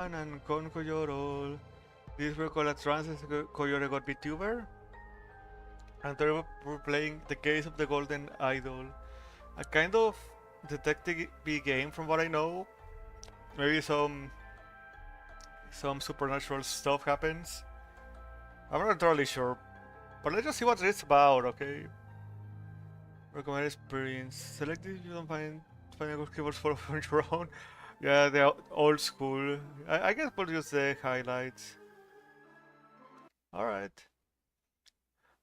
And con Coyote. This Huehuecoyotl Latrans is a Coyote got VTuber. And today we're playing The Case of the Golden Idol. A kind of detective game from what I know. Maybe some supernatural stuff happens. I'm not entirely sure. But let's just see what it's about, okay? Recommended experience. Select if you don't find a good keyboards for on your own. Yeah, they're old school. I guess we'll use the highlights. Alright.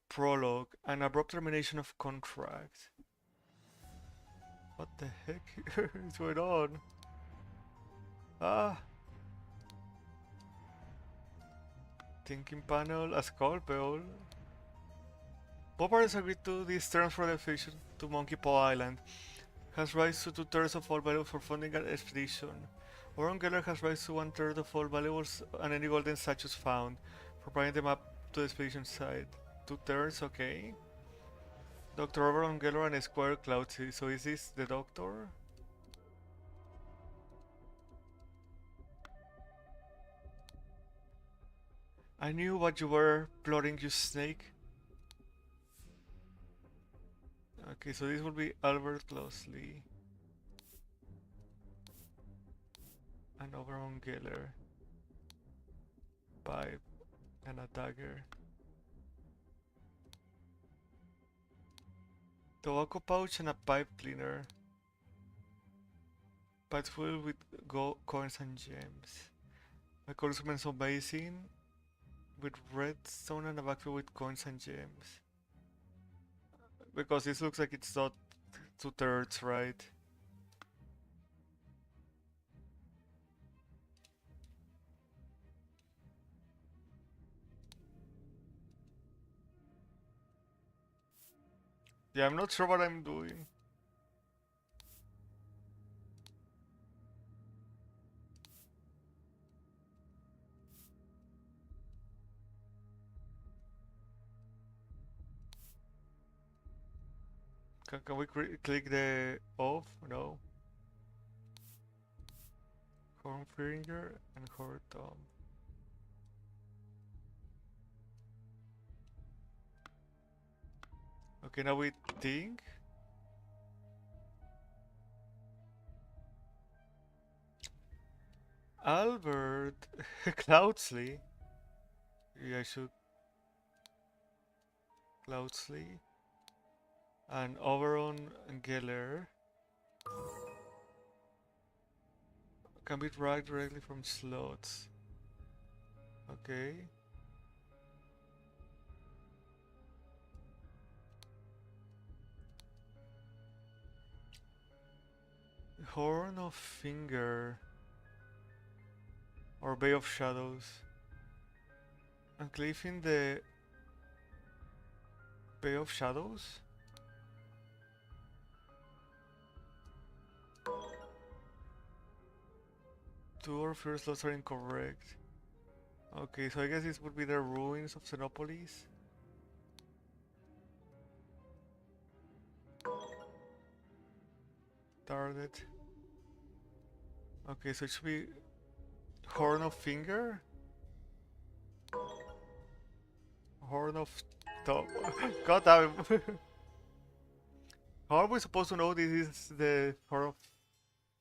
Prologue. An abrupt termination of contract. What the heck is going on? Ah. Thinking panel. A scalpel. Both parties agreed to these terms for the expedition to Monkey Paw Island. Has raised to 2/3 of all valuables for funding an expedition. Warren Geller has raised to 1/3 of all valuables and any golden statues found, providing the map to the expedition site. 2/3, okay. Dr. Oberon Geller and Squire Cloudsy. So is this the doctor? I knew what you were plotting, you snake. Okay, so this will be Albert Closely and Oberon Geller. Pipe and a dagger. Tobacco pouch and a pipe cleaner. Pipes filled with gold coins and gems. My correspondence of basin with redstone and a backfill with coins and gems. Because this looks like it's not 2/3, right? Yeah, I'm not sure what I'm doing. Can we click the off? No. Horn finger and horn thumb. Okay, now we think. Albert Cloudsley. Yeah, I should. Cloudsley. And Oberon Geller can be dragged directly from slots. Okay. Horn of Finger or Bay of Shadows. And cliffing the Bay of Shadows? Two or fewer slots are incorrect. Okay, so I guess this would be the ruins of Xenopolis. Target. Okay, so it should be Horn of Finger? Horn of Top. God damn it. How are we supposed to know this is the Horn of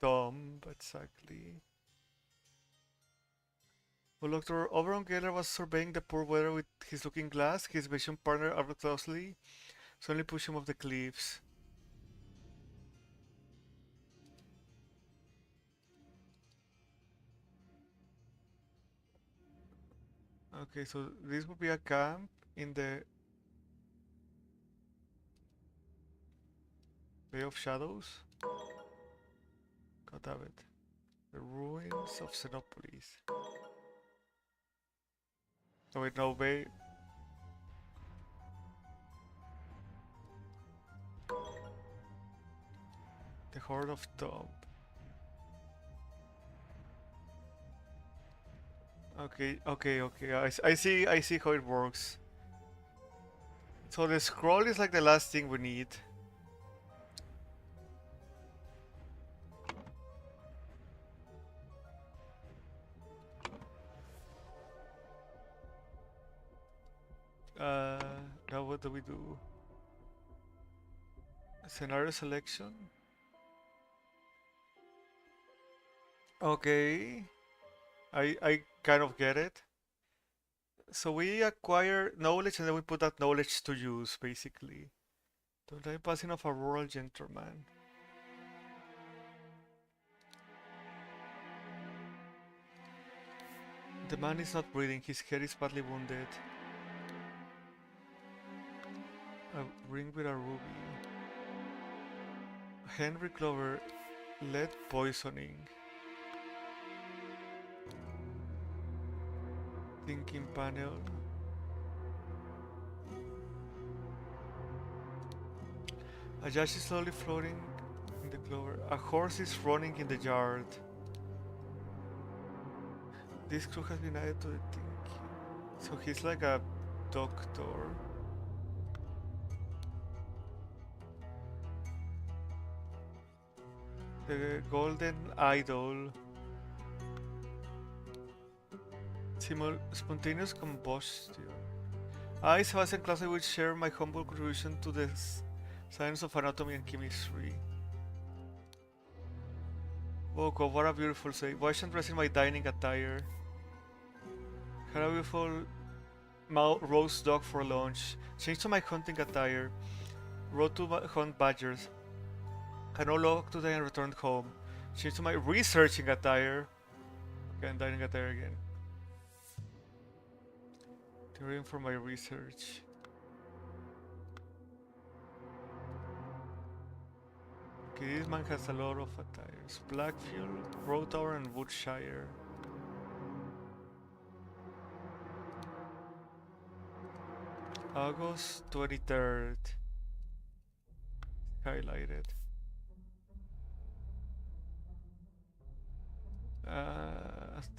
Thumb exactly? While Dr. Oberon Geller was surveying the poor weather with his looking glass, his vision partner Albert Closely suddenly pushed him off the cliffs. Okay, so this would be a camp in the Bay of Shadows. God damn it. The ruins of Xenopolis. Oh wait, no, Bay. The Horde of Top. Okay. I see how it works. So the scroll is like the last thing we need. what do we do? Scenario selection. Okay, I kind of get it. So we acquire knowledge and then we put that knowledge to use, basically. The passing of a rural gentleman. The man is not breathing, his head is badly wounded. A ring with a ruby. Henry Clover, lead poisoning. Thinking panel. A judge is slowly floating in the clover. A horse is running in the yard. This crew has been added to the thinking. So he's like a doctor. The golden idol. Spontaneous combustion. I, Sebastian Clase, will share my humble contribution to the science of anatomy and chemistry. Oh God, what a beautiful say. Why should I dress in my dining attire? Had a beautiful roast dog for lunch. Change to my hunting attire. Rode to hunt badgers. Had no luck today and returned home. Change to my researching attire. Okay, and dining attire again. Touring for my research. Okay, this man has a lot of attires. Blackfield, Road Tower, and Woodshire. August 23rd. Highlighted.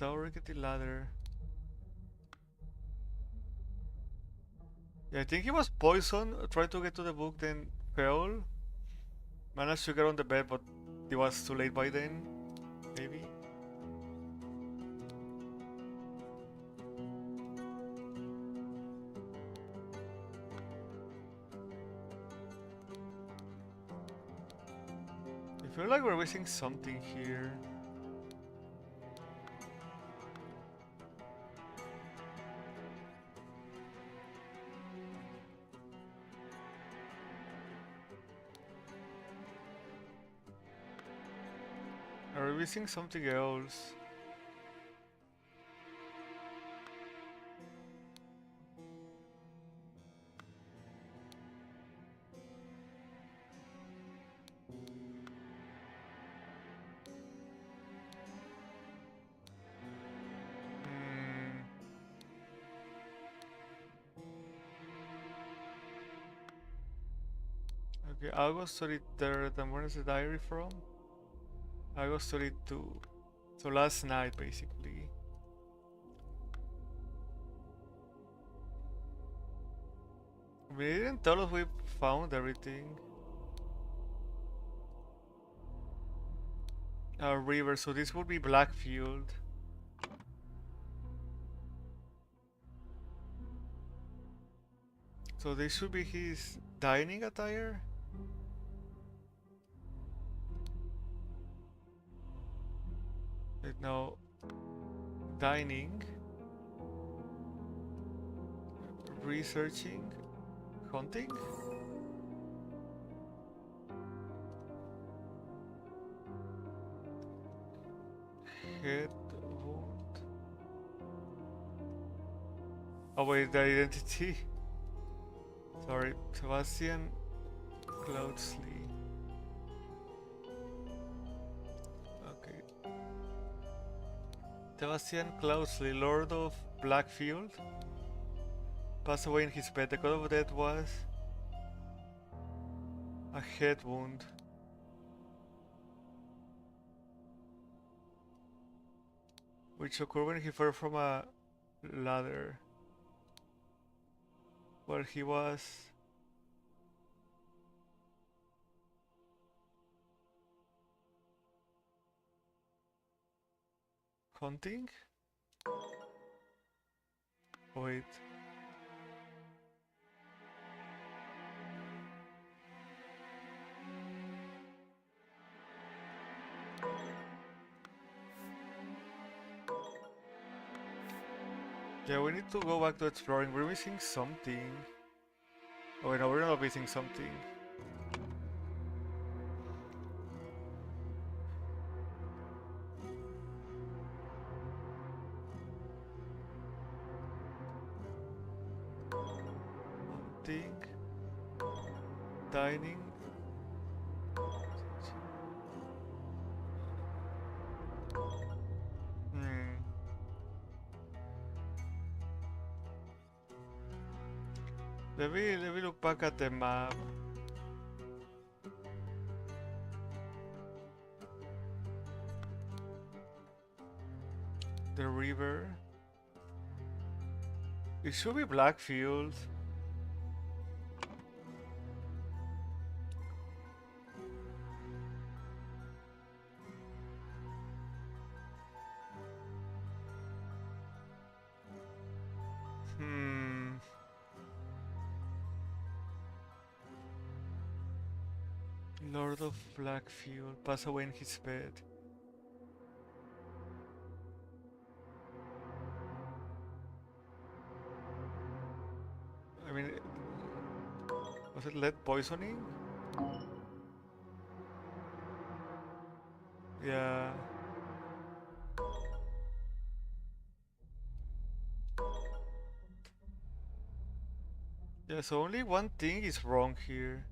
Rickety ladder. Yeah, I think he was poisoned. Tried to get to the book, then fell. Managed to get on the bed, but it was too late by then. Maybe. I feel like we're missing something here. Are we missing something else? Okay, August 23rd, and where is the diary from? August 32. So last night, basically. We didn't tell us we found everything. A river, so this would be Blackfield. So this should be his dining attire? Wait, no. Dining. Researching. Hunting? Head wound. Oh wait, the identity. Sorry, Sebastian Cloudsley. Okay. Sebastian Cloudsley, Lord of Blackfield, passed away in his bed. The cause of death was a head wound. Which occurred when he fell from a ladder where he was hunting? Wait. Yeah, we need to go back to exploring. We're missing something. Oh, no, we're not missing something. Hunting. Dining. Hmm. Let me look back at the map. The river. It should be Blackfield. Hmm. Lord of Blackfield pass away in his bed. I mean, was it lead poisoning? Yeah. Yeah, so only one thing is wrong here.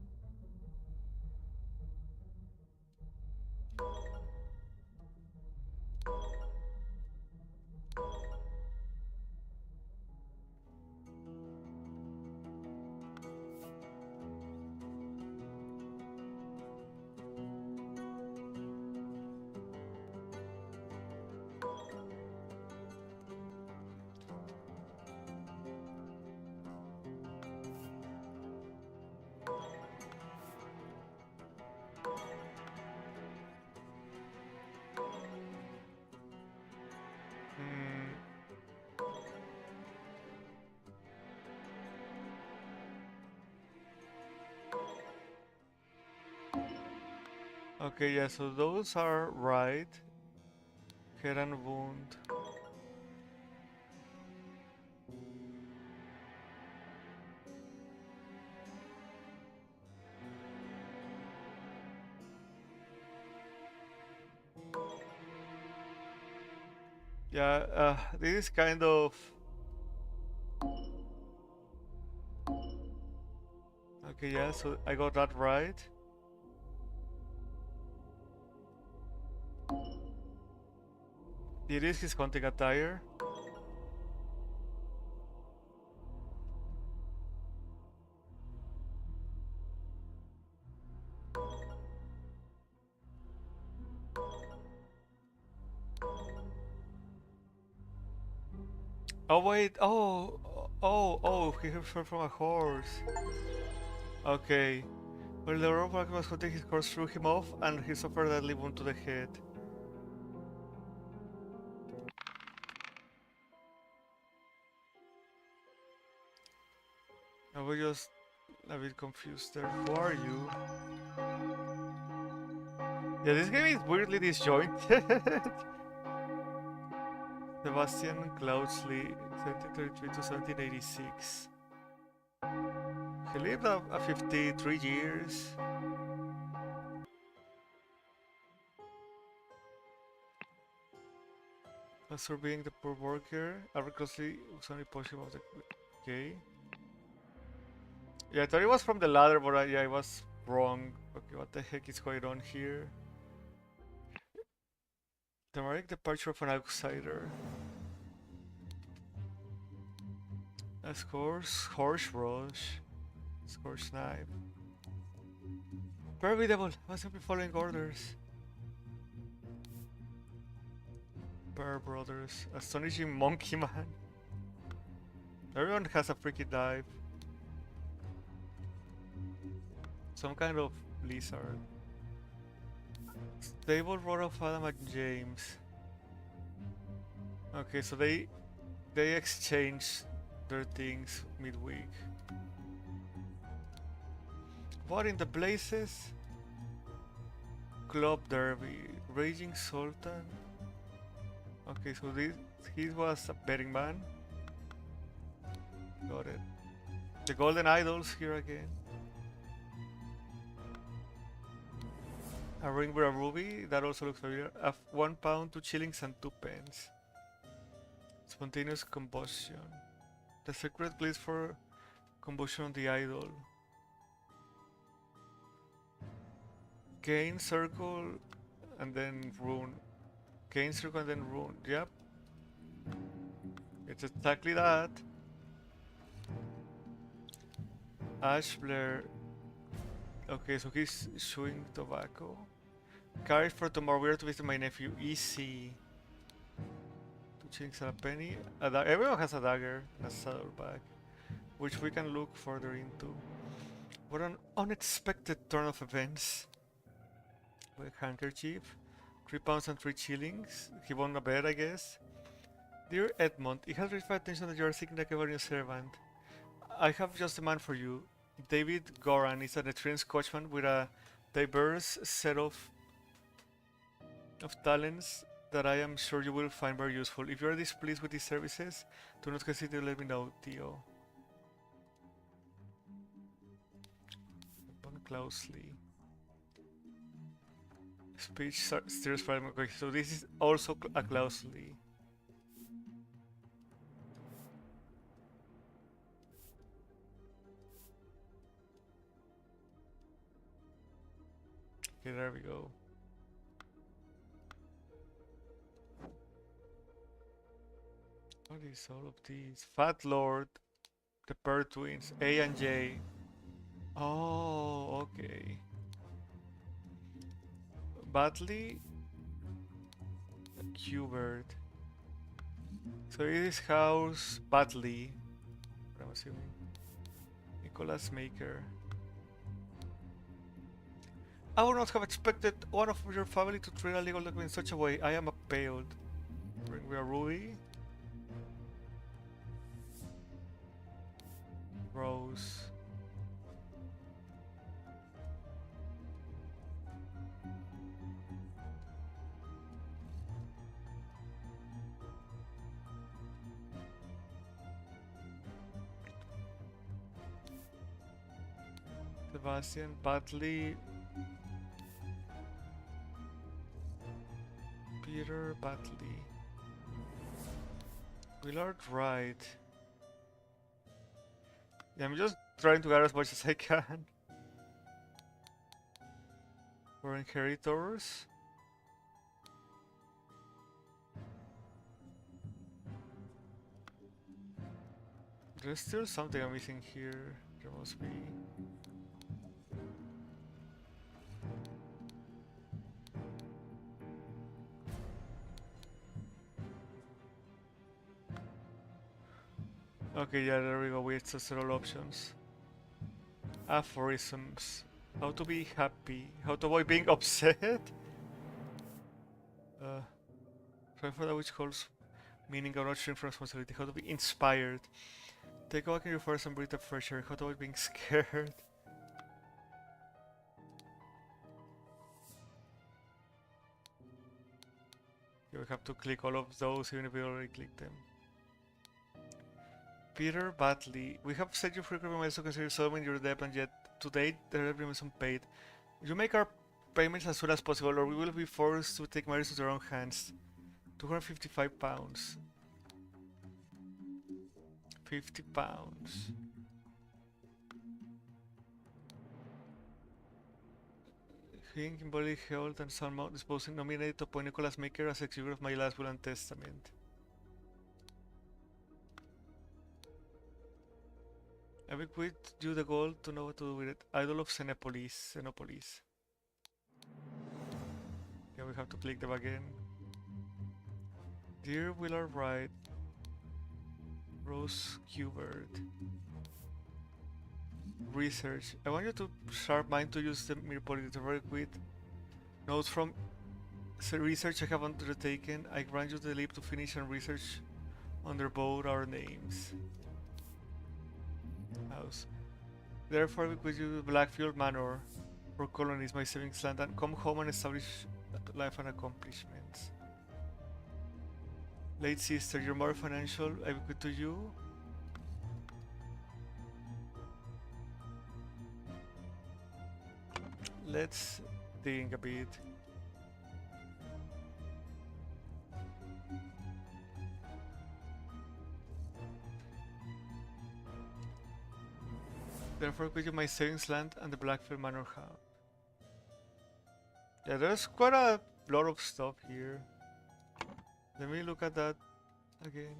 Hmm. Okay, yeah, so those are right. Head and wound. Yeah, this is kind of... Okay, yeah, so I got that right. It is his hunting attire. Oh wait, he fell from a horse. Okay. Well, the robot was hunting his horse threw him off and he suffered a deadly wound to the head. I was just a bit confused there. Who are you? Yeah, this game is weirdly disjointed. Sebastian Cloudsley, 1733 to 1786. He lived a 53 years. After being the poor worker, Albert Cloudsley was only pushing of the... Okay. Yeah, I thought it was from the ladder, but yeah, I was wrong. Okay, what the heck is going on here? Dramatic departure of an outsider. A horse rush. Scorch knife. Paravidable, I was simply following orders. Bear Brothers. Astonishing Monkey Man. Everyone has a freaky dive. Some kind of lizard. Stable Road of Adam and James. Okay, so they exchange their things midweek. What in the blazes? Club Derby. Raging Sultan. Okay, so he was a betting man. Got it. The golden idols here again. A ring with a ruby, that also looks familiar. 1 pound, 2 shillings, and 2 pence. Spontaneous combustion. The secret place for combustion on the idol. Gain circle and then rune. Gain circle and then rune. Yep. It's exactly that. Ash Blair. Okay, so he's chewing tobacco. Carriage for tomorrow. We are to visit my nephew. Easy. 2 shillings and a penny. Everyone has a dagger and a saddlebag, which we can look further into. What an unexpected turn of events. With a handkerchief. 3 pounds and 3 shillings. He won a bet, I guess. Dear Edmund, it has reached my attention that you are seeking like a new servant. I have just a man for you. David Goran is an experienced coachman with a diverse set of talents that I am sure you will find very useful. If you are displeased with his services, do not hesitate to let me know, Theo. Open closely. Speech steers from. Okay, so this is also a closely. Okay, there we go. What is all of these? Fat Lord, the Pear Twins, A and J. Oh, okay. Batley, Hubert. So it is House Batley. I'm assuming. Nicholas Maker. I would not have expected one of your family to treat a legal document in such a way. I am appalled. Bring me a ruby. Rose. Sebastian Batley. Peter Batley. Willard Wright. Yeah, I'm just trying to get as much as I can. For inheritors. There's still something I'm missing here. There must be. Okay, yeah, there we go. We have several options. Aphorisms. How to be happy. How to avoid being upset. Try for that which holds meaning or not shrink from responsibility. How to be inspired. Take a walk in your forest and breathe the fresh air. How to avoid being scared. You have to click all of those even if we already clicked them. Peter Batley. We have set you frequent miles to consider solving your debt, and yet to date there have been unpaid. You make our payments as soon as possible, or we will be forced to take matters into our own hands. 255 pounds. 50 pounds. Being in body health and sound mount disposing nominated to appoint Nicholas Maker as executor of my last will and testament. I will quit you the goal to know what to do with it. Idol of Xenopolis. Yeah, we have to click them again. Dear Willard Wright. Rose Hubert. Research. I want you to sharp mind to use the mere policy to work with. Notes from research I have undertaken. I grant you the leap to finish and research under both our names. House. Therefore, we quit you Blackfield Manor for colonies, my savings land, and come home and establish life and accomplishments. Late sister, you're more financial. I will quit to you. Let's think a bit. Therefore, could you my savings land and the Blackfield Manor House? Yeah, there's quite a lot of stuff here. Let me look at that again.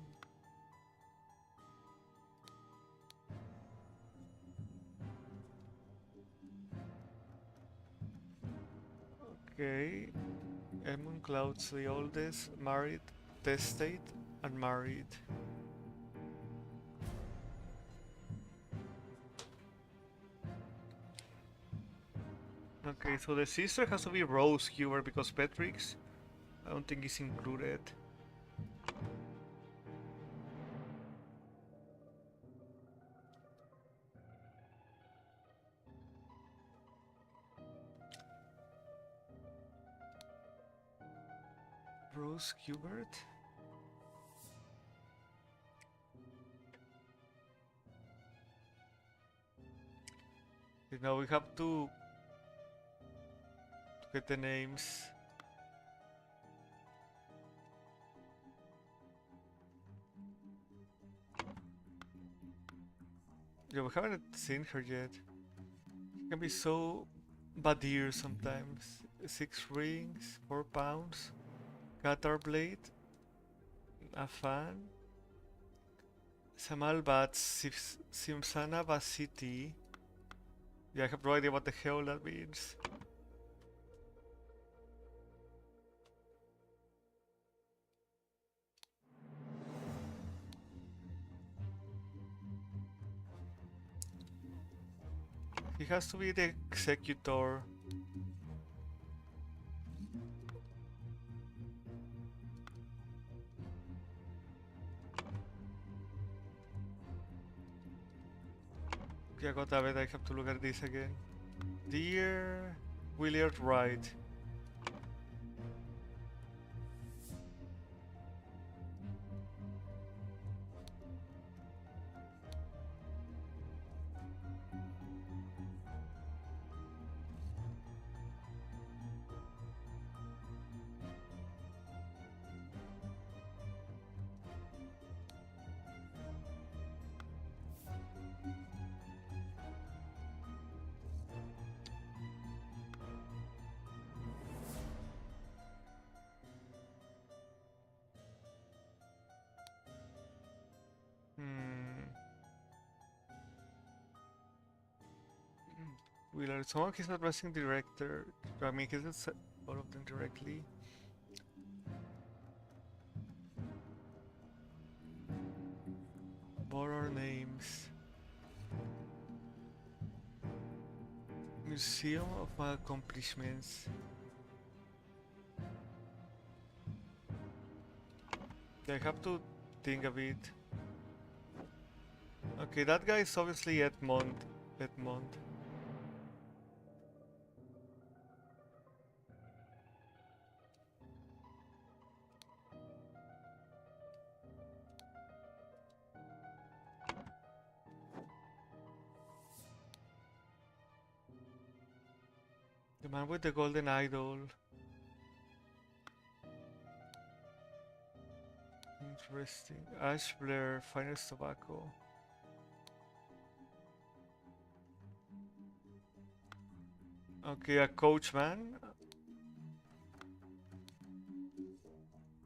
Okay. Edmund Clouds the oldest, married, testate, and married. Okay, so the sister has to be Rose Huber because Petrix, I don't think is included. Rose Hubert? Now we have to get the names. Yeah, we haven't seen her yet. She can be so badir sometimes. 6 rings, 4 pounds, Qatar blade, a fan, Samal Bats, Simsana Basiti. Yeah, I have no idea what the hell that means. He has to be the executor. Yeah, got that bit. I have to look at this again. Dear Willard Wright. Willard, someone he's not addressing director. I mean, he doesn't all of them directly. Borrow names. Museum of my accomplishments. I have to think a bit. Okay, that guy is obviously Edmond. Edmond. The man with the golden idol. Interesting. Ash Blair, finest tobacco. Okay, a coachman.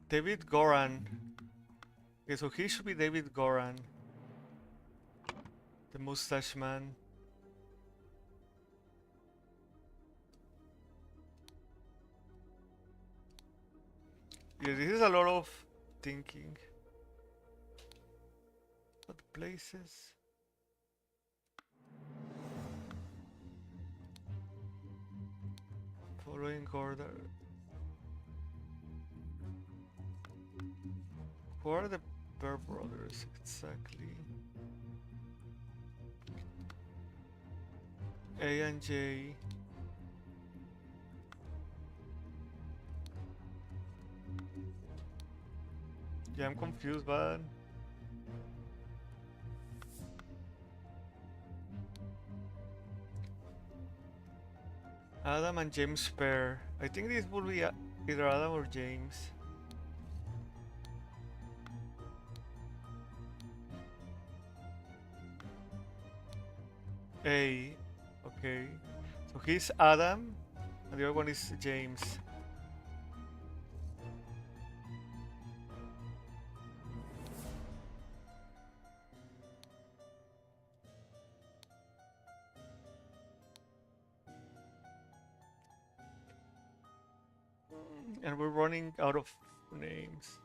David Goran. Okay, so he should be David Goran. The mustache man. Yeah, this is a lot of thinking. What places? Following order. Who are the Bear Brothers exactly? A and J. Yeah, I'm confused, man. Adam and James pair. I think this will be either Adam or James. A. Okay. So he's Adam, and the other one is James. And we're running out of names.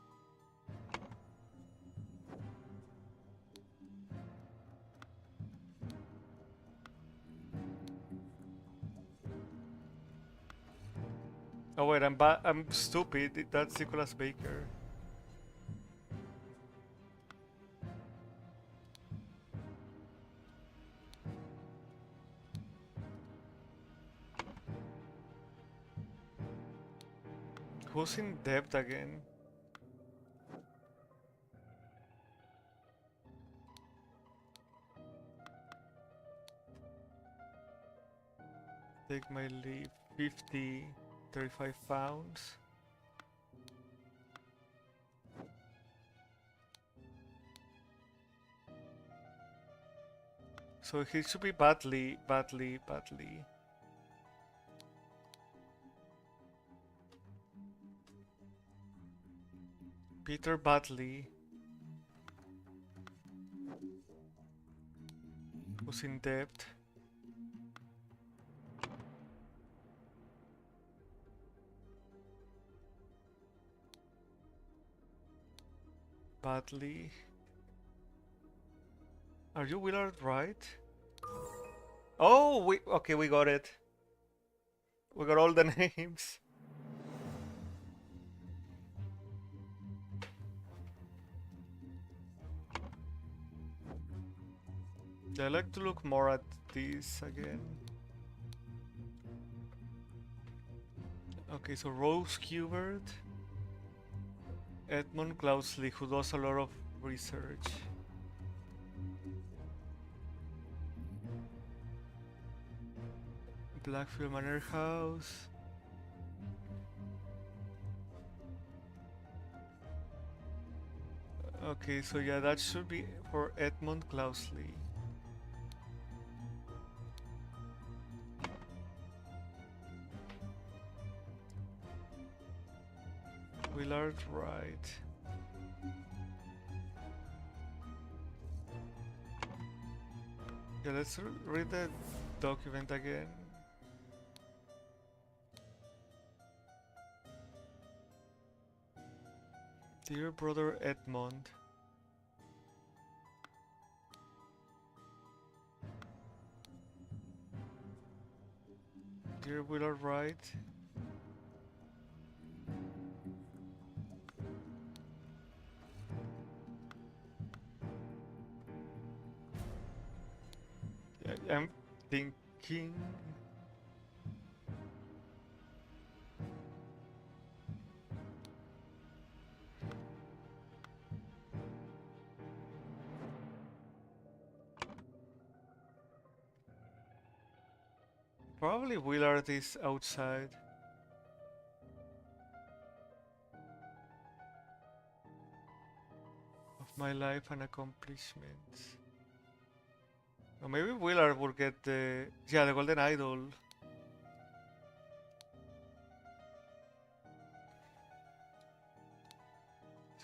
Oh wait, I'm stupid. That's Nicholas Baker. Who's in debt again? Take my leave. 50, 35 pounds. So he should be badly. Peter Batley. Who's in debt? Batley. Are you Willard right? Oh, we got it. We got all the names. I like to look more at these again. Okay, so Rose Kubert, Edmund Cloudsley, who does a lot of research. Blackfield Manor House. Okay, so yeah, that should be for Edmund Cloudsley. Willard Wright. Yeah, let's read the document again. Dear brother Edmund. Dear Willard Wright. I'm thinking. Probably Willard is outside. Of my life and accomplishments. Or maybe Willard will get the Golden Idol.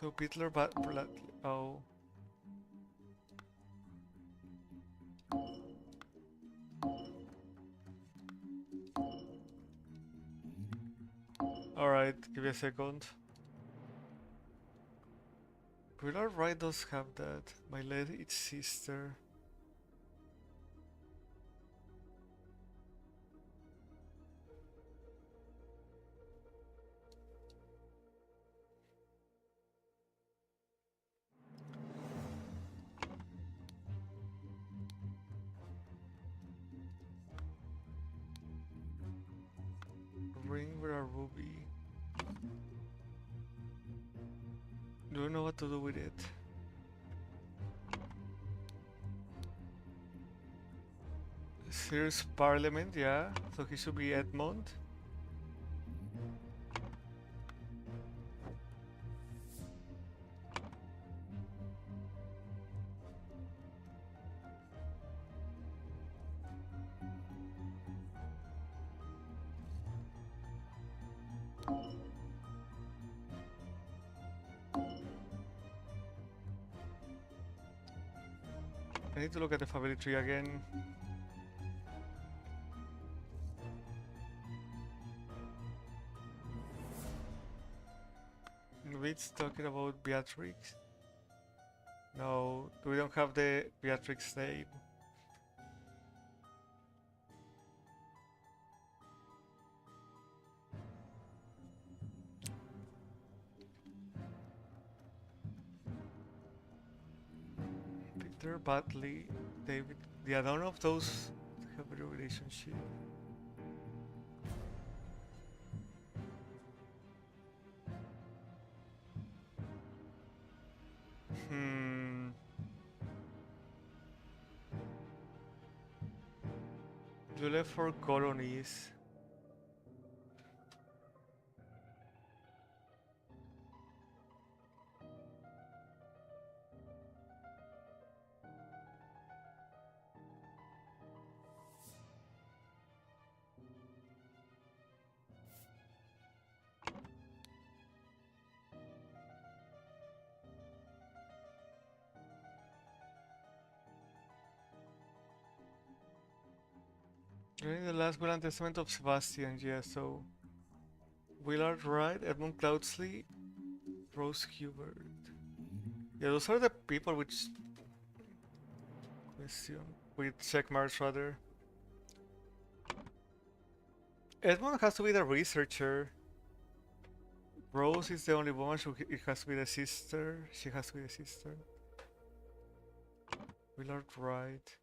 So Pitler oh. Alright, give me a second. Willard Wright does have that. My late sister. Ring with a ruby. Do you know what to do with it? Here's Parliament, yeah. So he should be Edmond. I need to look at the family tree again. Maybe it's talking about Beatrix. No, we don't have the Beatrix name. Peter, Batley, David. Yeah, none of those have a relationship. Hmm. You left for colonies. During the last will and testament of Sebastian, yeah, so Willard Wright, Edmund Cloudsley, Rose Hubert. Yeah, those are the people which question with check marks rather. Edmund has to be the researcher. Rose is the only woman, so it has to be the sister. She has to be the sister. Willard Wright.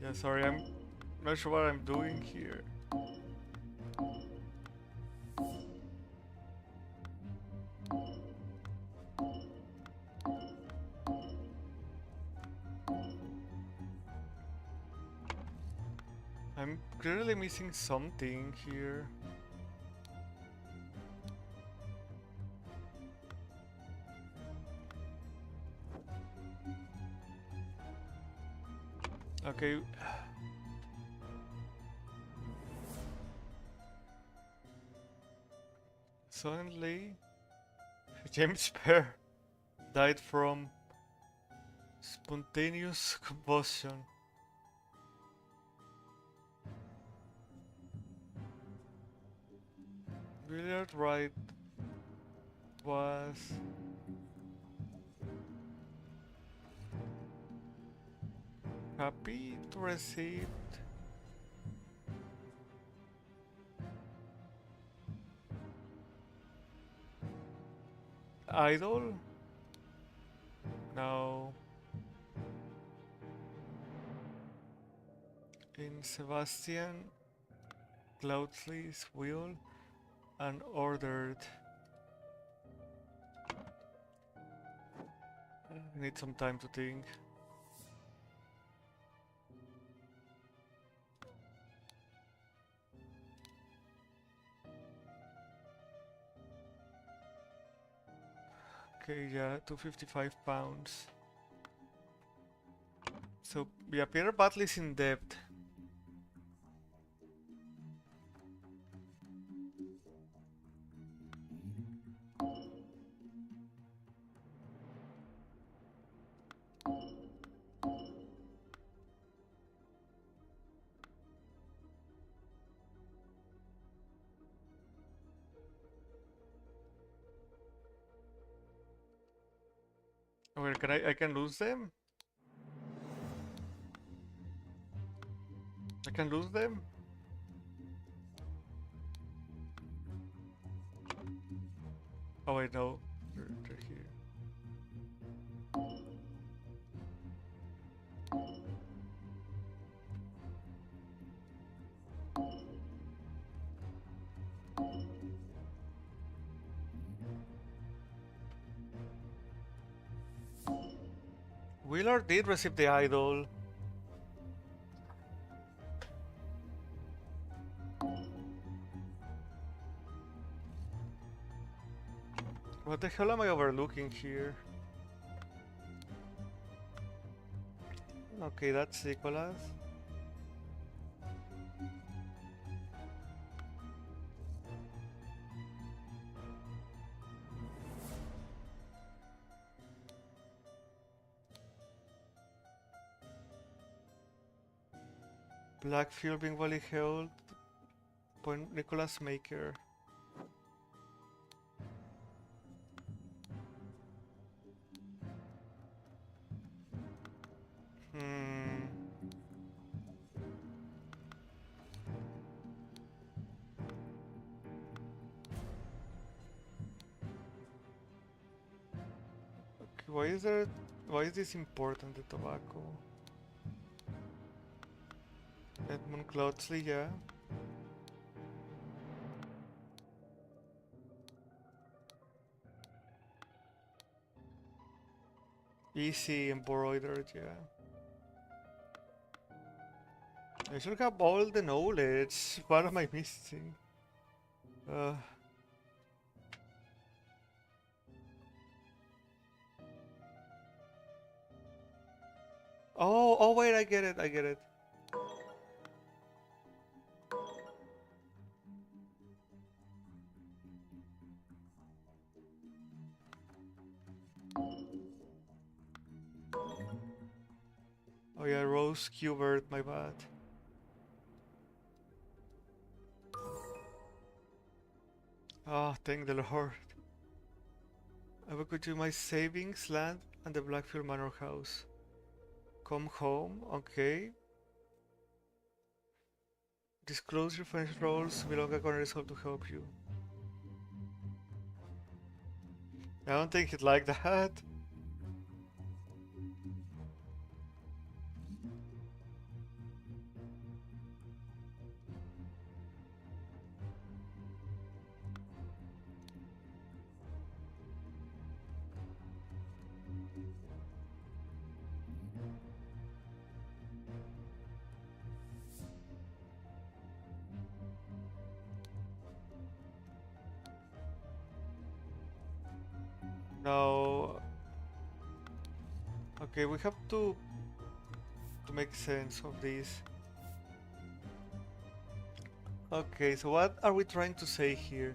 Yeah, sorry, I'm not sure what I'm doing here. I'm clearly missing something here. Okay. Suddenly, James Pear died from spontaneous combustion. Willard Wright was happy to receive idol. Now in Sebastian Cloudsley's will and ordered. I need some time to think. Okay, yeah, 255 pounds. So, yeah, Peter Batley's in debt. Where can I can lose them? I can lose them? Oh wait, no. They're here. Willard did receive the idol. What the hell am I overlooking here? Okay, that's Nicholas. Black fuel being wholly held. Point Nicholas Maker. Hmm. Okay, why is there? Why is this important? The tobacco. Edmund Cloudsley, yeah. Easy embroidered, yeah. I should have all the knowledge. What am I missing? Uh. Oh, wait, I get it, I get it. Oh yeah, Rose Cubert, my bad. Oh, thank the Lord. I will go to my savings, land, and the Blackfield Manor house. Come home, okay. Disclose your financial roles, belong a resolve to help you. I don't think he'd like that. No. Okay, we have to make sense of this. Okay, so what are we trying to say here?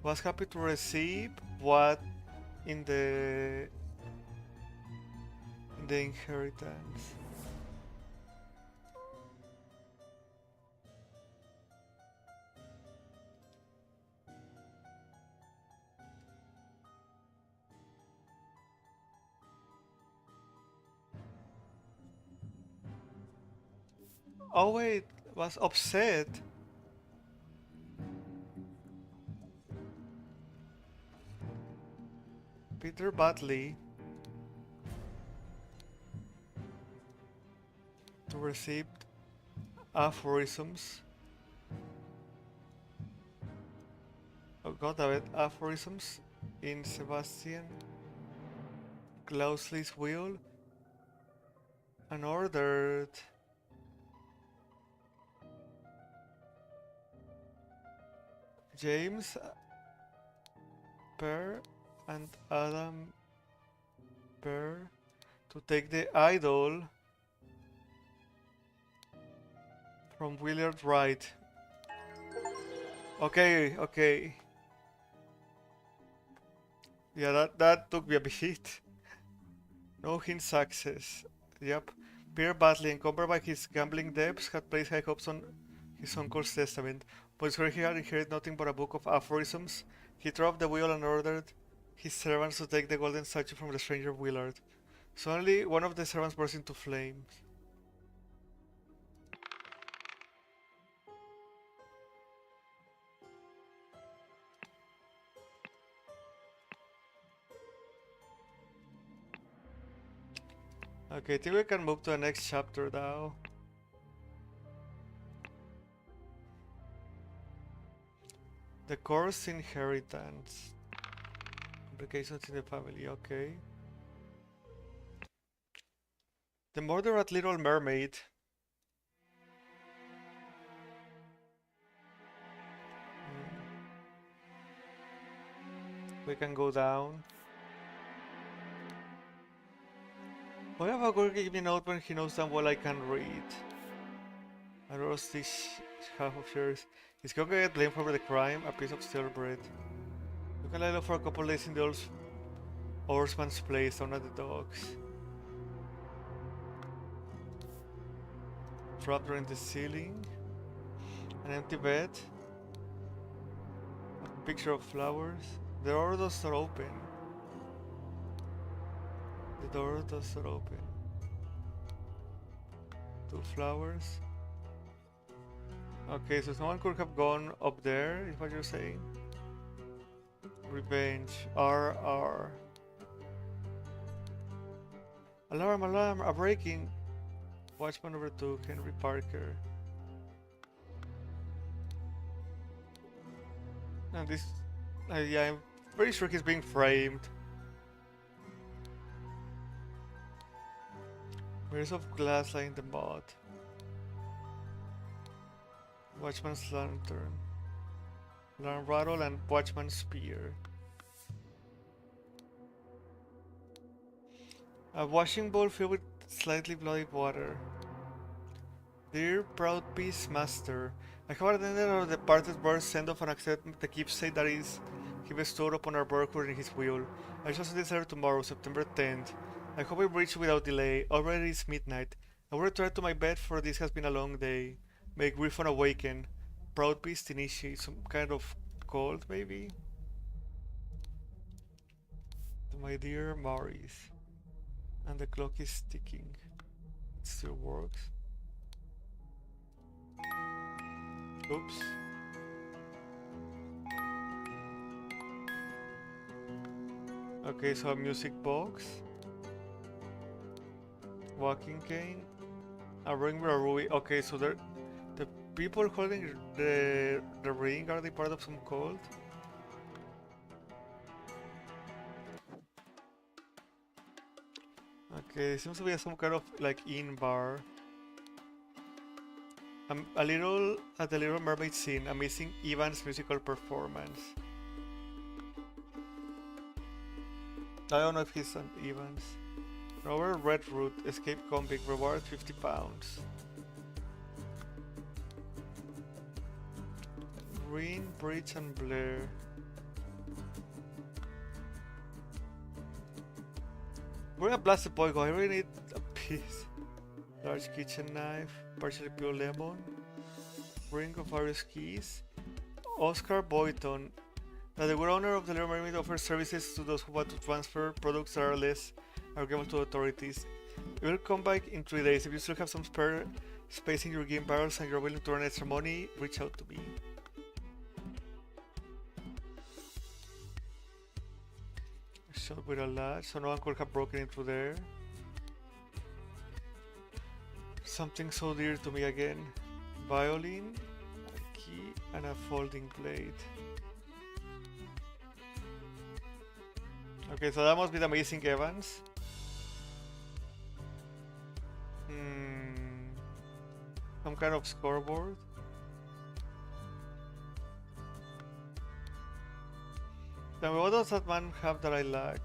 Was happy to receive what in the inheritance? Oh wait, was upset. Peter Batley to receive aphorisms. Oh god, David, aphorisms in Sebastian Clousley's will and ordered James Pear and Adam Pear to take the idol from Willard Wright. Okay, okay. Yeah, that took me a bit. No hint success. Yep. Pierre Batley, encumbered by his gambling debts, had placed high hopes on his uncle's testament, but where he had inherited nothing but a book of aphorisms. He threw off the wheel and ordered his servants to take the golden statue from the stranger Willard. Suddenly, one of the servants burst into flames. Okay, I think we can move to the next chapter now. The course inheritance. Complications in the family, okay. The murder at Little Mermaid. We can go down. Why have a girl give me a note when he knows damn well I can read? I roast this half of shares. Is Coyo get blamed for the crime? A piece of stale bread. You can lie low for a couple days in the old horseman's place down at the docks. Trapdoor in the ceiling. An empty bed. A picture of flowers. The door does not open. The door does not open. 2 flowers. Okay, so someone could have gone up there, is what you're saying? Revenge. RR. Alarm, alarm, a breaking. Watchman number 2, Henry Parker. And this... yeah, I'm pretty sure he's being framed. Mirrors of glass lying in the mud. Watchman's lantern. Alarm rattle and watchman's spear. A washing bowl filled with slightly bloody water. Dear proud peace master, I have attended our departed bird's send off and accept the keepsake that is he bestowed upon our bird in his will. I shall send this letter tomorrow, September 10th. I hope it reaches without delay. Already it's midnight. I will return to my bed, for this has been a long day. May Griffon awaken. Proud beast initiate some kind of cult, maybe? To my dear Maurice. And the clock is ticking. It still works. Oops. Okay, so a music box. Walking cane. A ring with a ruby. Okay, so the people holding the ring, are they part of some cult? Okay, seems to be some kind of like inn bar. A little at the Little Mermaid scene, a missing Evan's musical performance. I don't know if he's an Evans. Robert Redroot, escaped convict, reward £50. Green, Bridge and Blair. We're gonna blast the boy. I really need a piece. Large kitchen knife, partially pure lemon, ring of various keys. Oscar Boyton, that the good owner of the Little Mermaid offers services to those who want to transfer products that are less arguable to authorities. It will come back in 3 days. If you still have some spare space in your game barrels and you're willing to earn extra money, reach out to me. Shot with a latch, so no one could have broken into there. Something so dear to me again. Violin, a key, and a folding blade. Okay, so that must be the Amazing Evans. Some kind of scoreboard. Then what does that man have that I lack?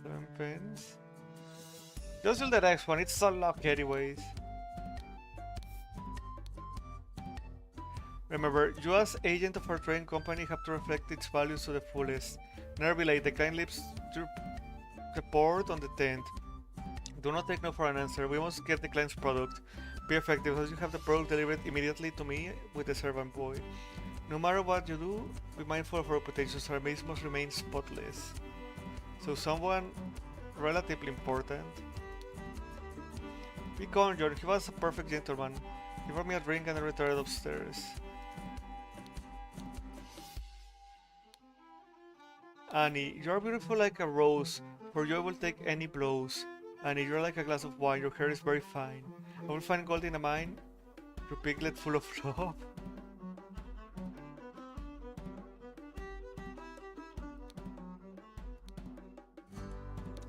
7 pens. Just do the next one, it's so lucky anyways. Remember, you as agent of our trading company have to reflect its values to the fullest. Never be late, the client leaves to report on the 10th. Do not take no for an answer, we must get the client's product. Be effective, as you have the product delivered immediately to me with the servant boy. No matter what you do, be mindful of our reputations, our maze must remain spotless. So someone relatively important. Be conjured, he was a perfect gentleman. He brought me a drink and I retired upstairs. Annie, you're beautiful like a rose, for you I will take any blows. Annie, you're like a glass of wine, your hair is very fine. I will find gold in a mine, your piglet full of love.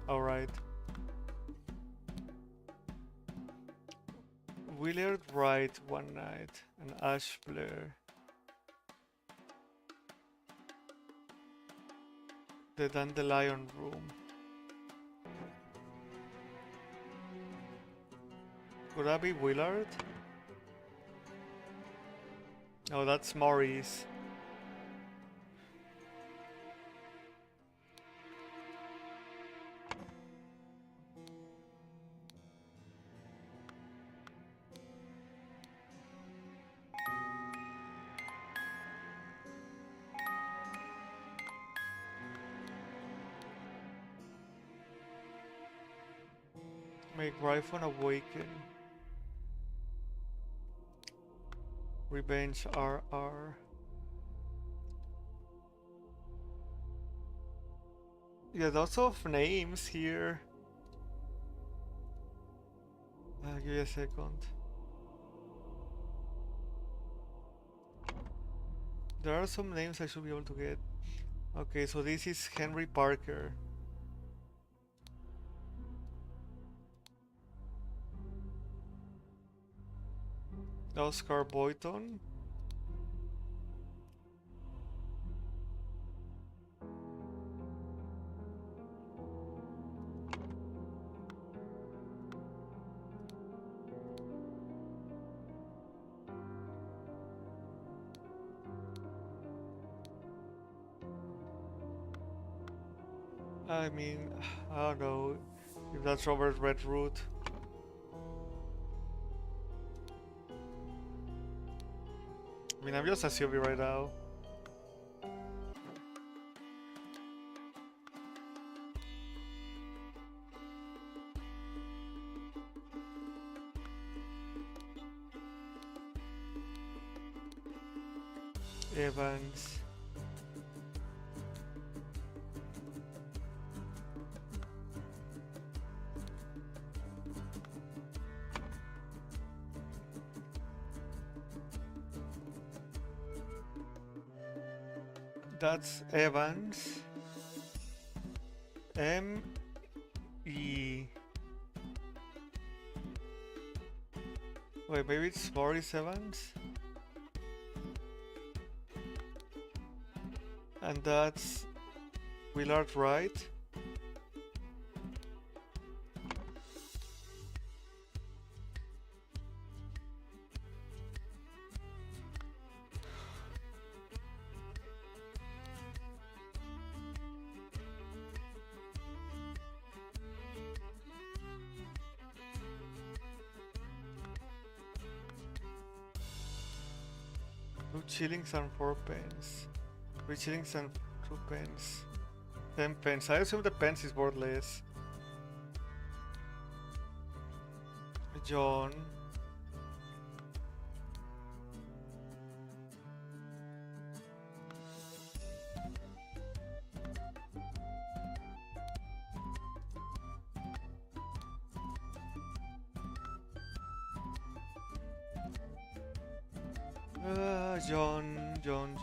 Alright. Willard Wright one night, and Ash Blair. The Dandelion Room. Could that be Willard? Oh, that's Maurice. Make Gryphon awaken. Revenge RR. Yeah, lots of names here. Give me a second. There are some names I should be able to get. Okay, so this is Henry Parker. Oscar Boyton. I mean, I don't know if that's Robert Redroot. I mean, I'm just assuming right now. Evans. That's Evans. M E. Wait, maybe it's Maurice Evans? And that's Willard Wright. Two shillings and 4 pence. 3 shillings and 2 pence. 10 pence. I assume the pence is worth less. John. John.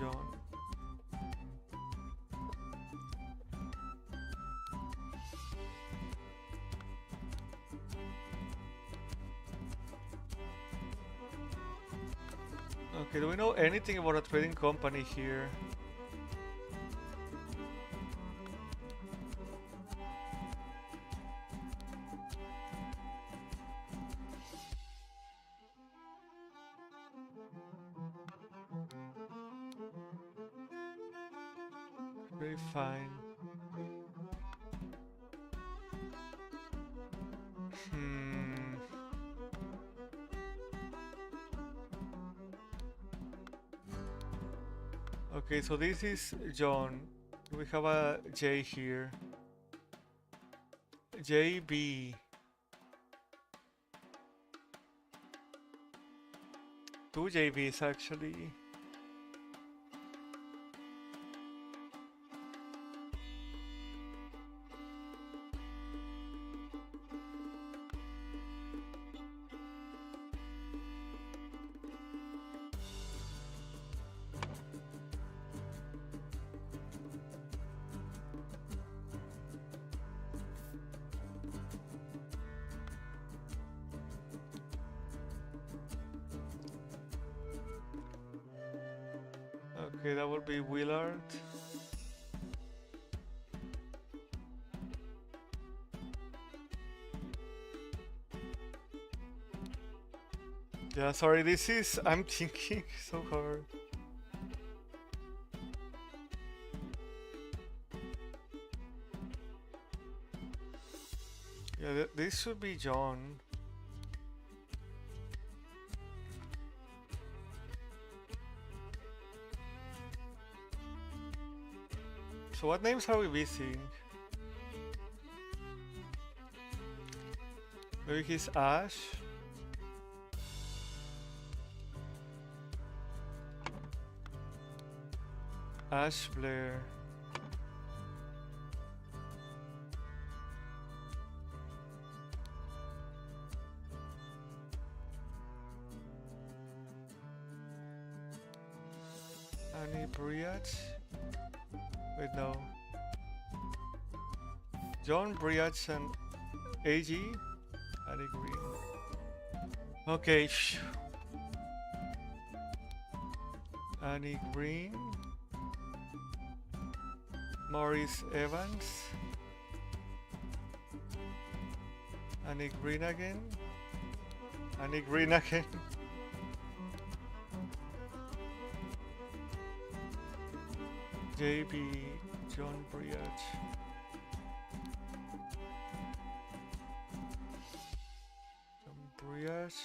Okay, do we know anything about a trading company here? Very fine. Okay, so this is John. We have a J here. JB. Two JBs actually. Okay, that would be Willard. Yeah, sorry, this is... I'm thinking so hard. Yeah, this should be John. So what names are we missing? Maybe he's Ash? Ash Blair. Annie Briach? Wait, no. John Briach and AG? Annie Green. Okay. Annie Green. Maurice Evans. Annie Green again. Annie Green again. JB John Briach. John Briach.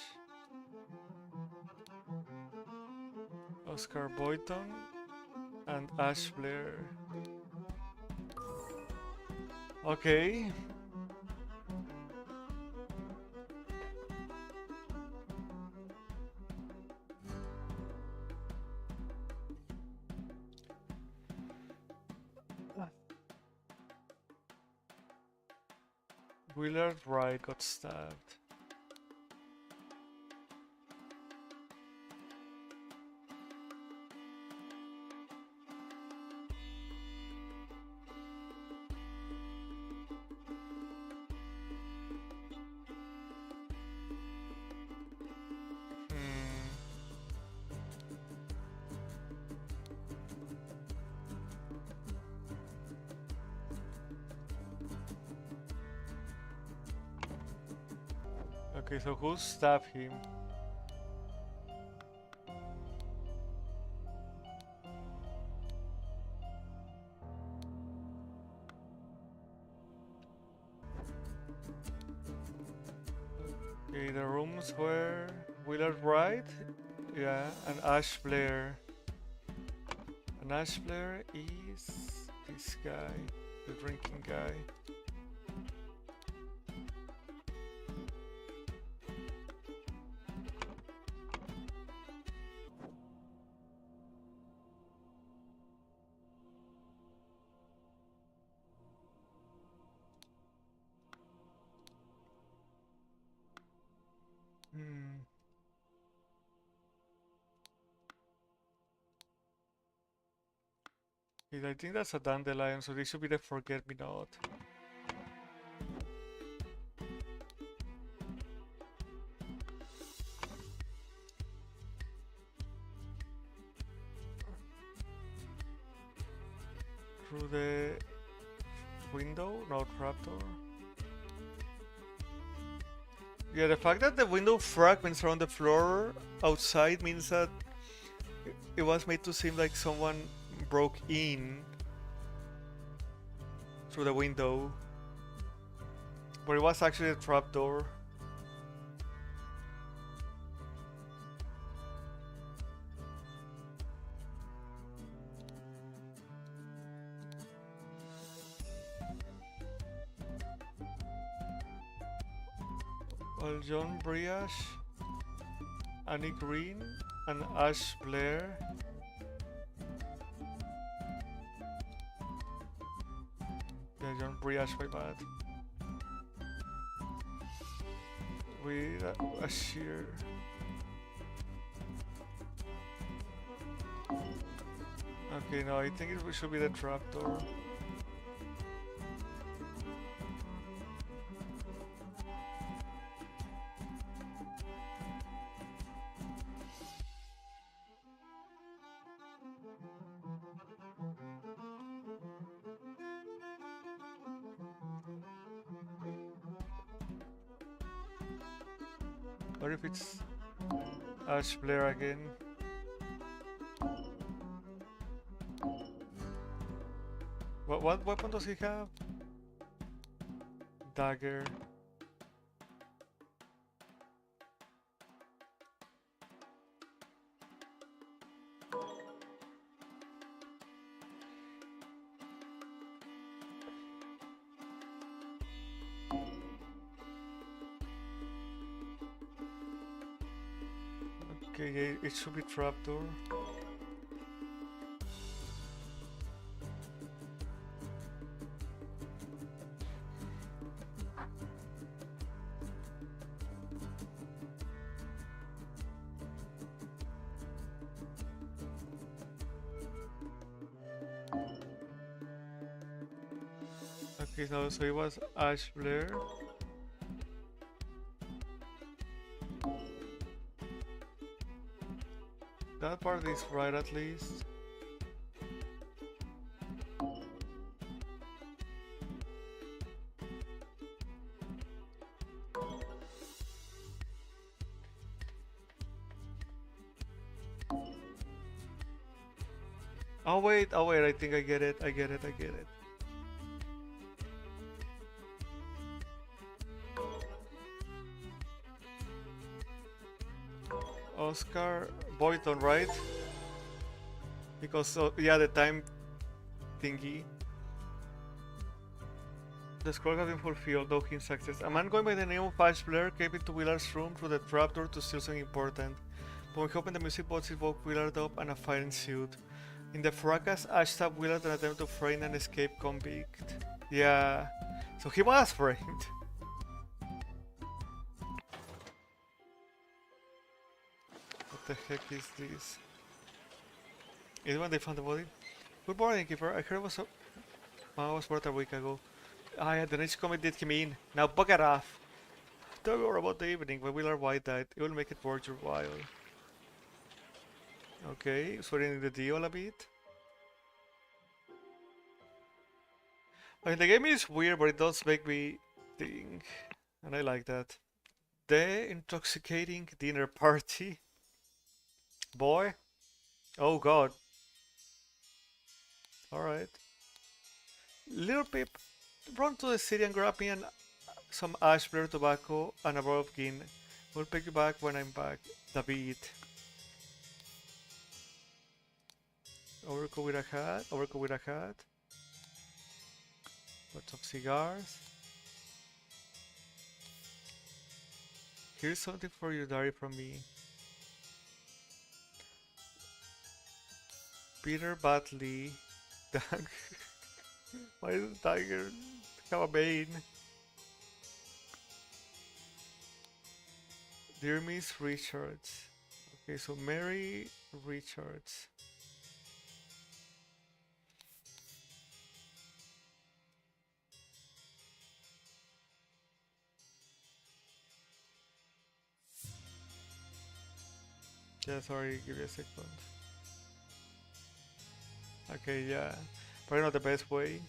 Oscar Boyton and Ash Blair. Okay. Willard Wright got stabbed. Okay, so who stabbed him? Okay, the rooms were Willard Wright, yeah, and Ash Blair. And Ash Blair is this guy, the drinking guy. I think that's a dandelion, so this should be the forget-me-not. Through the window, no trapdoor. Yeah, the fact that the window fragments are on the floor outside means that it was made to seem like someone broke in through the window, but it was actually a trapdoor. Well, John Briach, Annie Green, and Ash Blair. Yeah, John Briach, my bad. With a shear. Okay, no, I think it should be the trapdoor. What if it's Ash Blair again? What weapon does he have? Dagger. Okay, it should be trapdoor. Okay, so it was Ash Blair. That part is right at least. Oh wait, I think I get it. Oscar Boyton, right? Because yeah, the time thingy. The scroll has been fulfilled, though in success. A man going by the name of Ash Blair came into Willard's room through the trapdoor to steal something important. But when he opened the music box, it woke Willard up and a fight ensued. In the fracas, Ash stabbed Willard and attempted to frame an escaped convict. Yeah, so he was framed. What the heck is this? Is when they found the body? Good morning, Keeper. I heard Mama was brought a week ago. Ah, yeah, the next comet did him in. Now bugger off. Don't worry about the evening when Willard White died. It will make it worth your while. Okay, sweating the deal a bit. I mean, the game is weird, but it does make me think. And I like that. The intoxicating dinner party. Boy. Oh god. Alright. Little Pip, run to the city and grab me some Ash Blair tobacco and a bottle of gin. We'll pick you back when I'm back. David. Overcoat with a hat. Lots of cigars. Here's something for your diary from me. Peter Batley. Doug. Why does the tiger have a mane? Dear Miss Richards. Okay, so Mary Richards. Yeah, sorry, give me a second. Okay, yeah. Probably not the best way.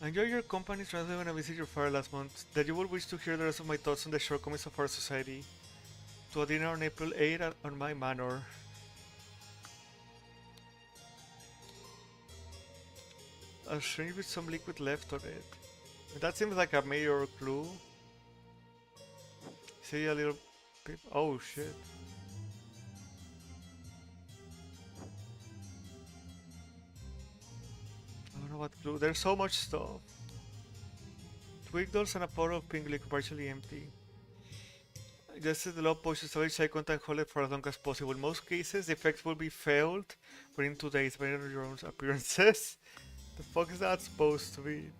I enjoy your company rather when I visit your father last month. That you will wish to hear the rest of my thoughts on the shortcomings of our society. To a dinner on April 8th on my manor. A syringe with some liquid left on it. That seems like a major clue. See a little bit. Oh shit. I don't know what clue. There's so much stuff. Twig dolls and a bottle of pink liquid partially empty. Just as the law pushes establish eye contact and hold it for as long as possible. In most cases, the effects will be failed within 2 days, based on your own appearances. The fuck is that supposed to be?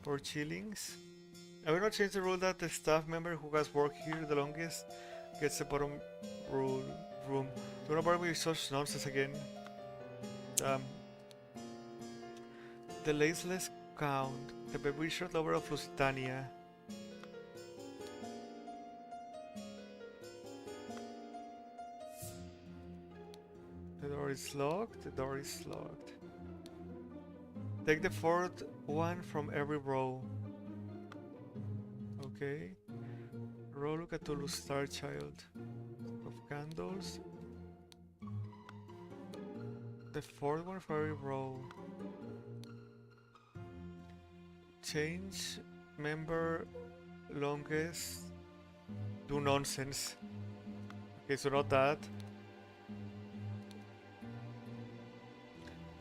4 shillings. I will not change the rule that the staff member who has worked here the longest gets the bottom room. Do not bother with such nonsense again. The Laceless Count, the bewitched lover of Lusitania. The door is locked. Take the fourth one from every row. Okay. Roll Cthulhu Star Child. Of candles. The fourth one for every row. Change member longest. Do nonsense. Okay, so not that.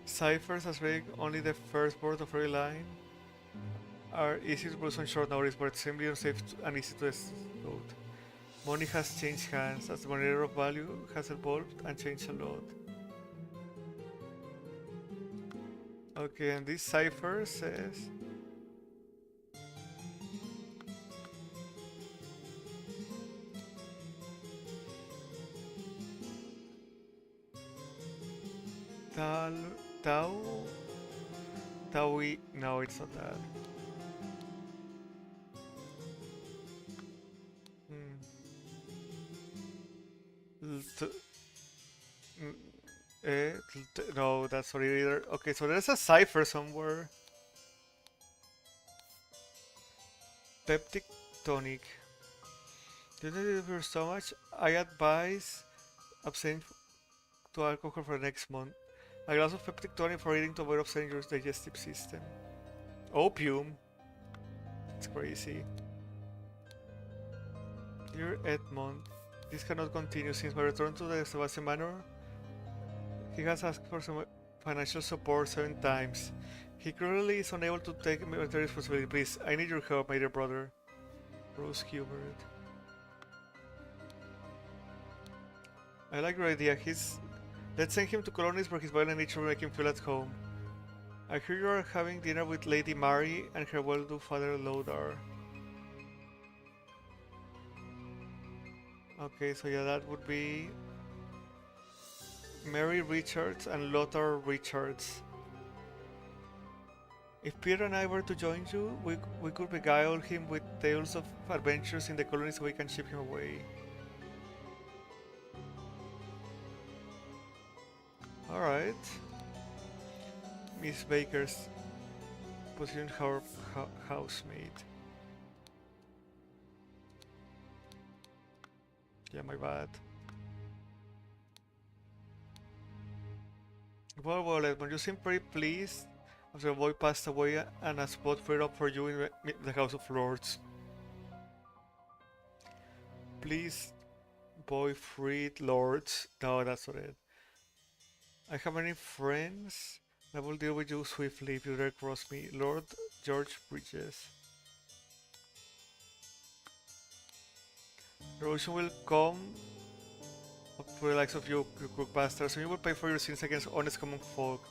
Ciphers as read only the first word of every line are easy to produce on short notice, but extremely unsafe and easy to explode. Money has changed hands as the money of value has evolved and changed a lot. Okay, and this cipher says Tal Tau Taui. No, it's not that. Mm, no, that's not it either. Okay, so there's a cipher somewhere. Peptic tonic. Due to your stomach, I advise abstaining to alcohol for the next month. A glass of peptic tonic for eating to avoid upsetting your digestive system. Opium. It's crazy. Dear Edmond, this cannot continue since my return to the Sebastian Manor. He has asked for some financial support 7 times. He currently is unable to take military responsibility. Please, I need your help, my dear brother. Bruce Hubert. I like your idea. Let's send him to colonies where his violent nature will make him feel at home. I hear you are having dinner with Lady Mary and her well-do father Lodar. Okay, so yeah, that would be Mary Richards and Lothar Richards. If Peter and I were to join you, we could beguile him with tales of adventures in the colonies so we can ship him away. Alright. Miss Baker's position housemaid. Yeah, my bad. Well, Edmund, you seem pretty pleased after the boy passed away and a spot freed up for you in the House of Lords. Please, boy freed lords. No, that's not it. I have many friends. I will deal with you swiftly if you dare cross me. Lord George Bridges. Erosion will come for the likes of you crook bastards, and you will pay for your sins against honest common folk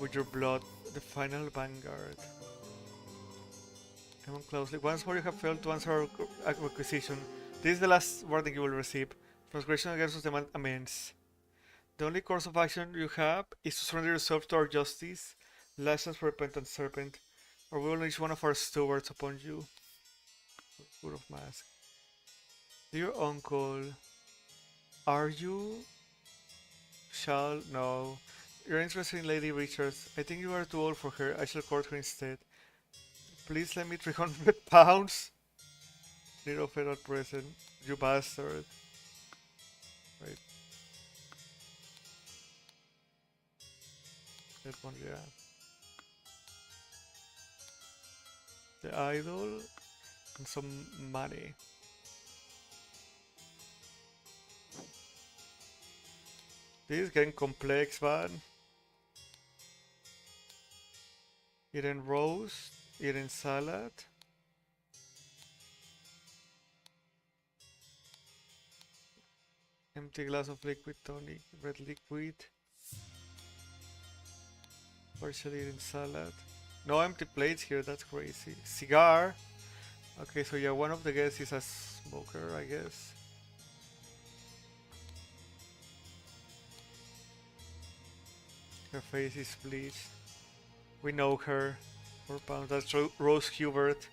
with your blood, the final vanguard. Come on closely. Once more you have failed to answer our acquisition. This is the last warning you will receive. Transgression against us demand amends. The only course of action you have is to surrender yourself to our justice, licensed repentant serpent, or we will unleash one of our stewards upon you. Good of mask. Dear uncle, are you? No. You're interested in Lady Richards. I think you are too old for her. I shall court her instead. Please lend me 300 pounds. Need of it at present. You bastard. Wait. That one, yeah. The idol and some money. This is getting complex, man. Eating roast, eating salad. Empty glass of liquid tonic, red liquid. Partially eating salad. No empty plates here, that's crazy. Cigar. Okay, so yeah, one of the guests is a smoker, I guess. Her face is bleached. We know her. 4 pounds. That's Rose Hubert.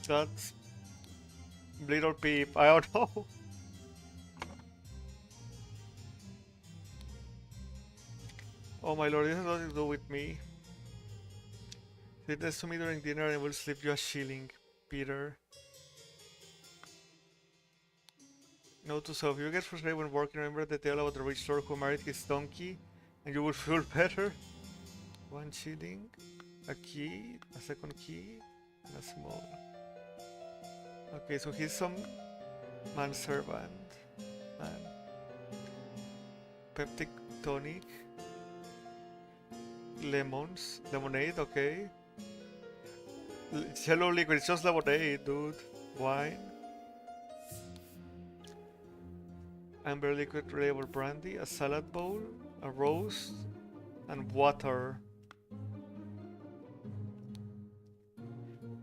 That's Little Peep. I don't know. Oh my lord, this has nothing to do with me. Sit next to me during dinner and I will slip you a shilling, Peter. Note to self, if you get frustrated when working, remember the tale about the rich lord who married his donkey and you will feel better. 1 shilling, a key, a second key, and a small. Okay, so he's some manservant. Man. Peptic tonic. Lemons. Lemonade, okay. Yellow liquid, it's just lemonade, dude. Wine. Amber liquid reliable brandy. A salad bowl. A roast. And water.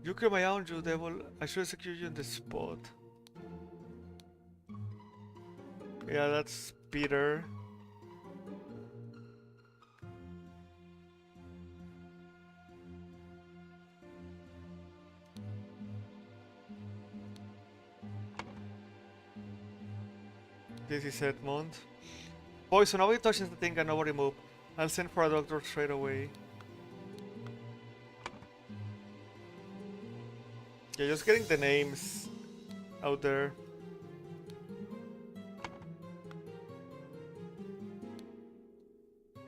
You kill my own, you devil. I should execute you on the spot. Yeah, that's Peter. This is Edmond. Boy, so nobody touches the thing and nobody move. I'll send for a doctor straight away. Yeah, just getting the names out there.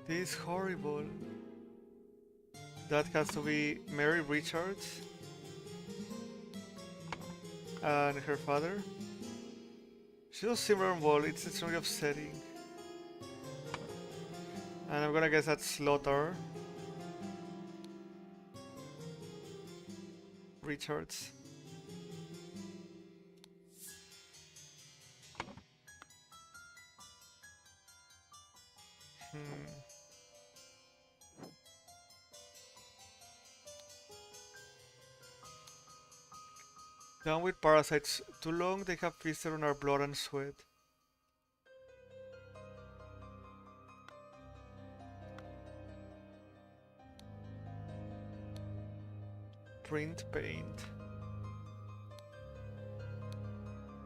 This is horrible. That has to be Mary Richards and her father. She doesn't seem very well, it's extremely upsetting. And I'm gonna guess that's Slaughter Richards. Down with parasites. Too long they have feasted on our blood and sweat. Print paint.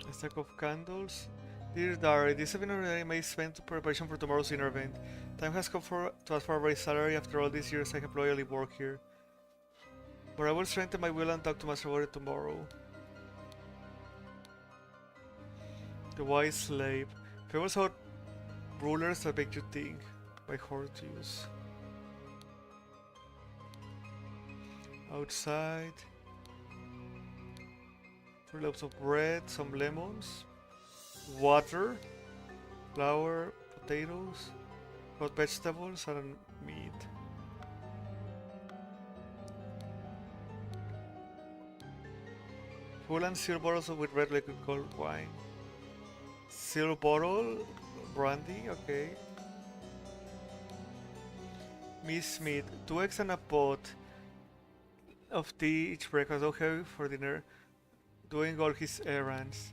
A stack of candles. Dear Diary, this evening I may spend to preparation for tomorrow's dinner event. Time has come to ask for a raised salary after all these years I have loyally worked here. But I will strengthen my will and talk to Master about it tomorrow. The Wise Slave. Fables about rulers that make you think. By Hortius. Outside. 3 loaves of bread, some lemons. Water. Flour, potatoes. Hot vegetables and meat. Full and sealed bottles with red liquid called wine. Sealed bottle, brandy, okay. Miss Smith, 2 eggs and a pot of tea each breakfast, okay, for dinner. Doing all his errands.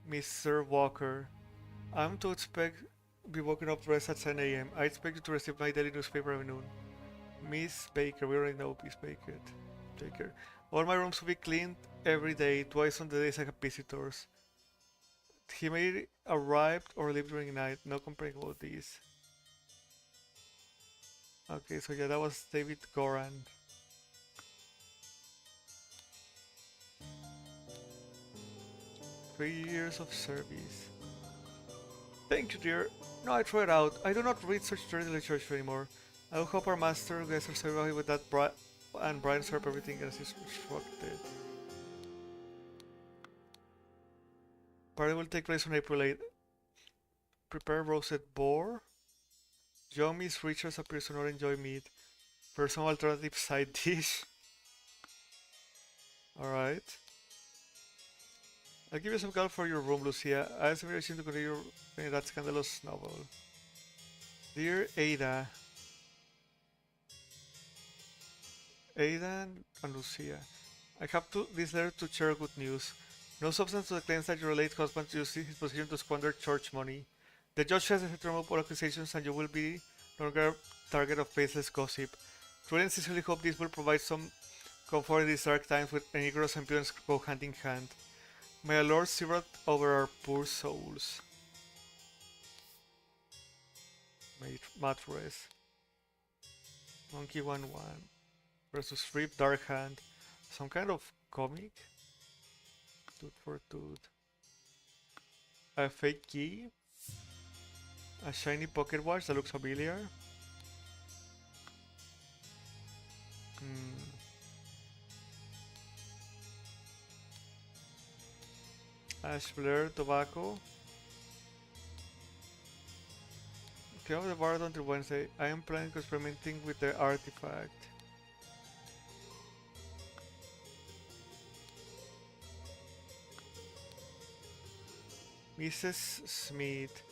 Mr. Walker, I'm to be woken up dressed at 10 a.m. I expect you to receive my daily newspaper every noon. Miss Baker, we already know Miss Baker. All my rooms will be cleaned every day, twice on the days I have visitors. He may arrive or leave during the night, no complaining about this. Okay, so yeah, that was David Goran. Three years of service. Thank you, dear. No, I throw it out. I do not read such dirty literature anymore. I will hope our master gets her survey with that and brightens up everything as is instructed. Party will take place on April 8th. Prepare roasted boar. Young Miss Richards appears to not enjoy meat. For some alternative side dish. Alright. I'll give you some call for your room, Lucia. I have invitation to continue that scandalous novel. Dear Ada. Ada and Lucia. I have this letter to share good news. No substance to the claims that your late husband used his position to squander church money. The judge has decided to remove all accusations and you will be no longer target of baseless gossip. Truly and sincerely hope this will provide some comfort in these dark times with Negros and impudence go hand in hand. May our Lord see over our poor souls. May Matt rest. Monkey 1-1 versus Rip Dark Hand. Some kind of comic. Tooth for tooth. A fake key. A shiny pocket watch that looks familiar. Ash Blair tobacco. Clear the bar until Wednesday. I am planning on experimenting with the artifact. Mrs. Smith.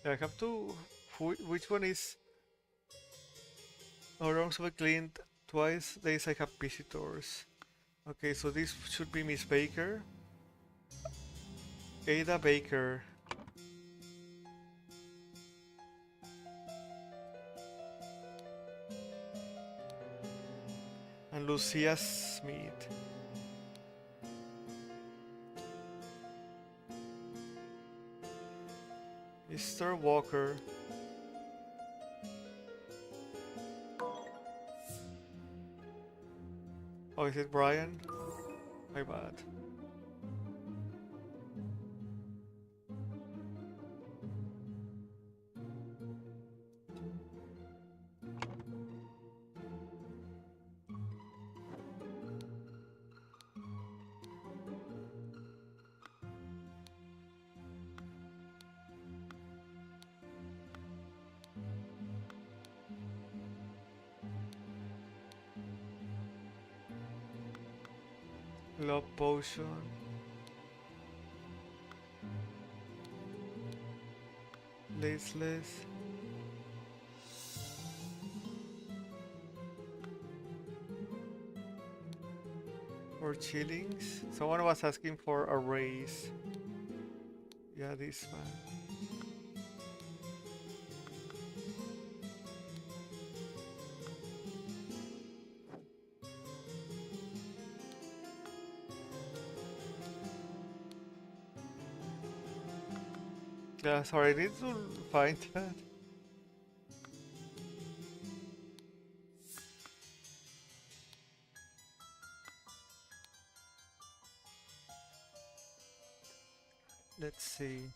I have to... Which one is... Oh, wrongs will be cleaned twice days I have visitors. Okay, so this should be Miss Baker. Ada Baker. And Lucia Smith. Mr. Walker. Oh, is it Brian? My bad. Love potion. Laceless. Or chillings. Someone was asking for a raise. Yeah, this one. Yeah, sorry, I need to find that. Let's see.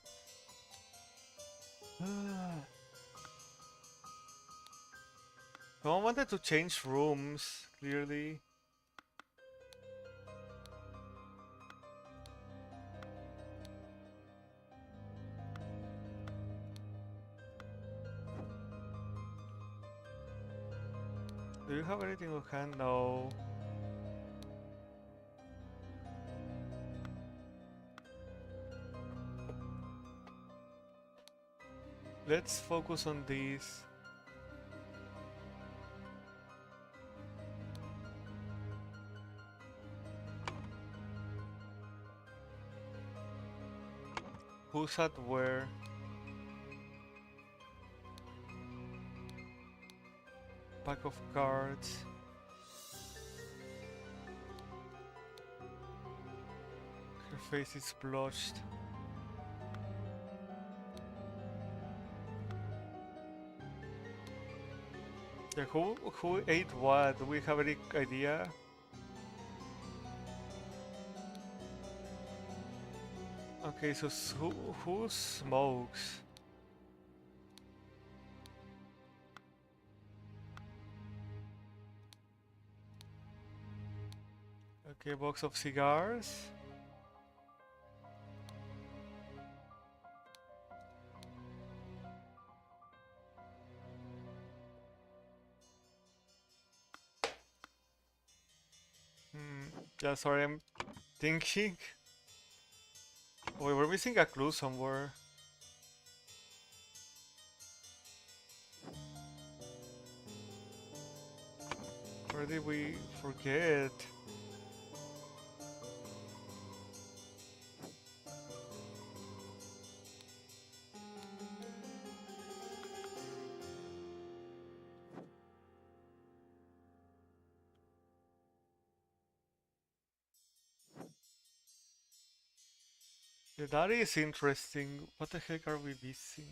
I wanted to change rooms, clearly. Do you have anything on hand? No. Let's focus on this. Who's at where? Pack of cards. Her face is blotched. Yeah, who ate what? Do we have any idea? Okay, so who smokes? Okay, box of cigars. Yeah, sorry, I'm thinking. Wait, we're missing a clue somewhere. Where did we forget? Yeah, that is interesting. What the heck are we missing?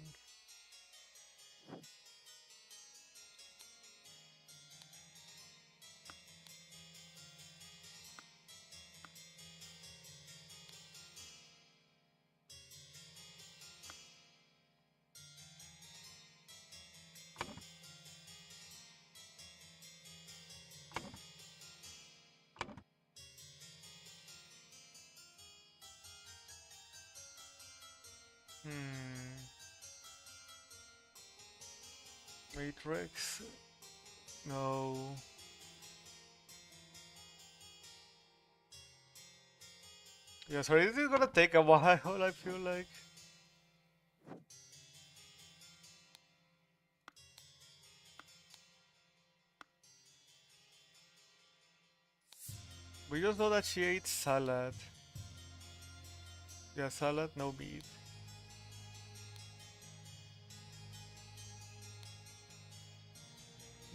Matrix? No. Yeah, so this is gonna take a while, I feel like. We just know that she ate salad. Yeah, salad, no meat.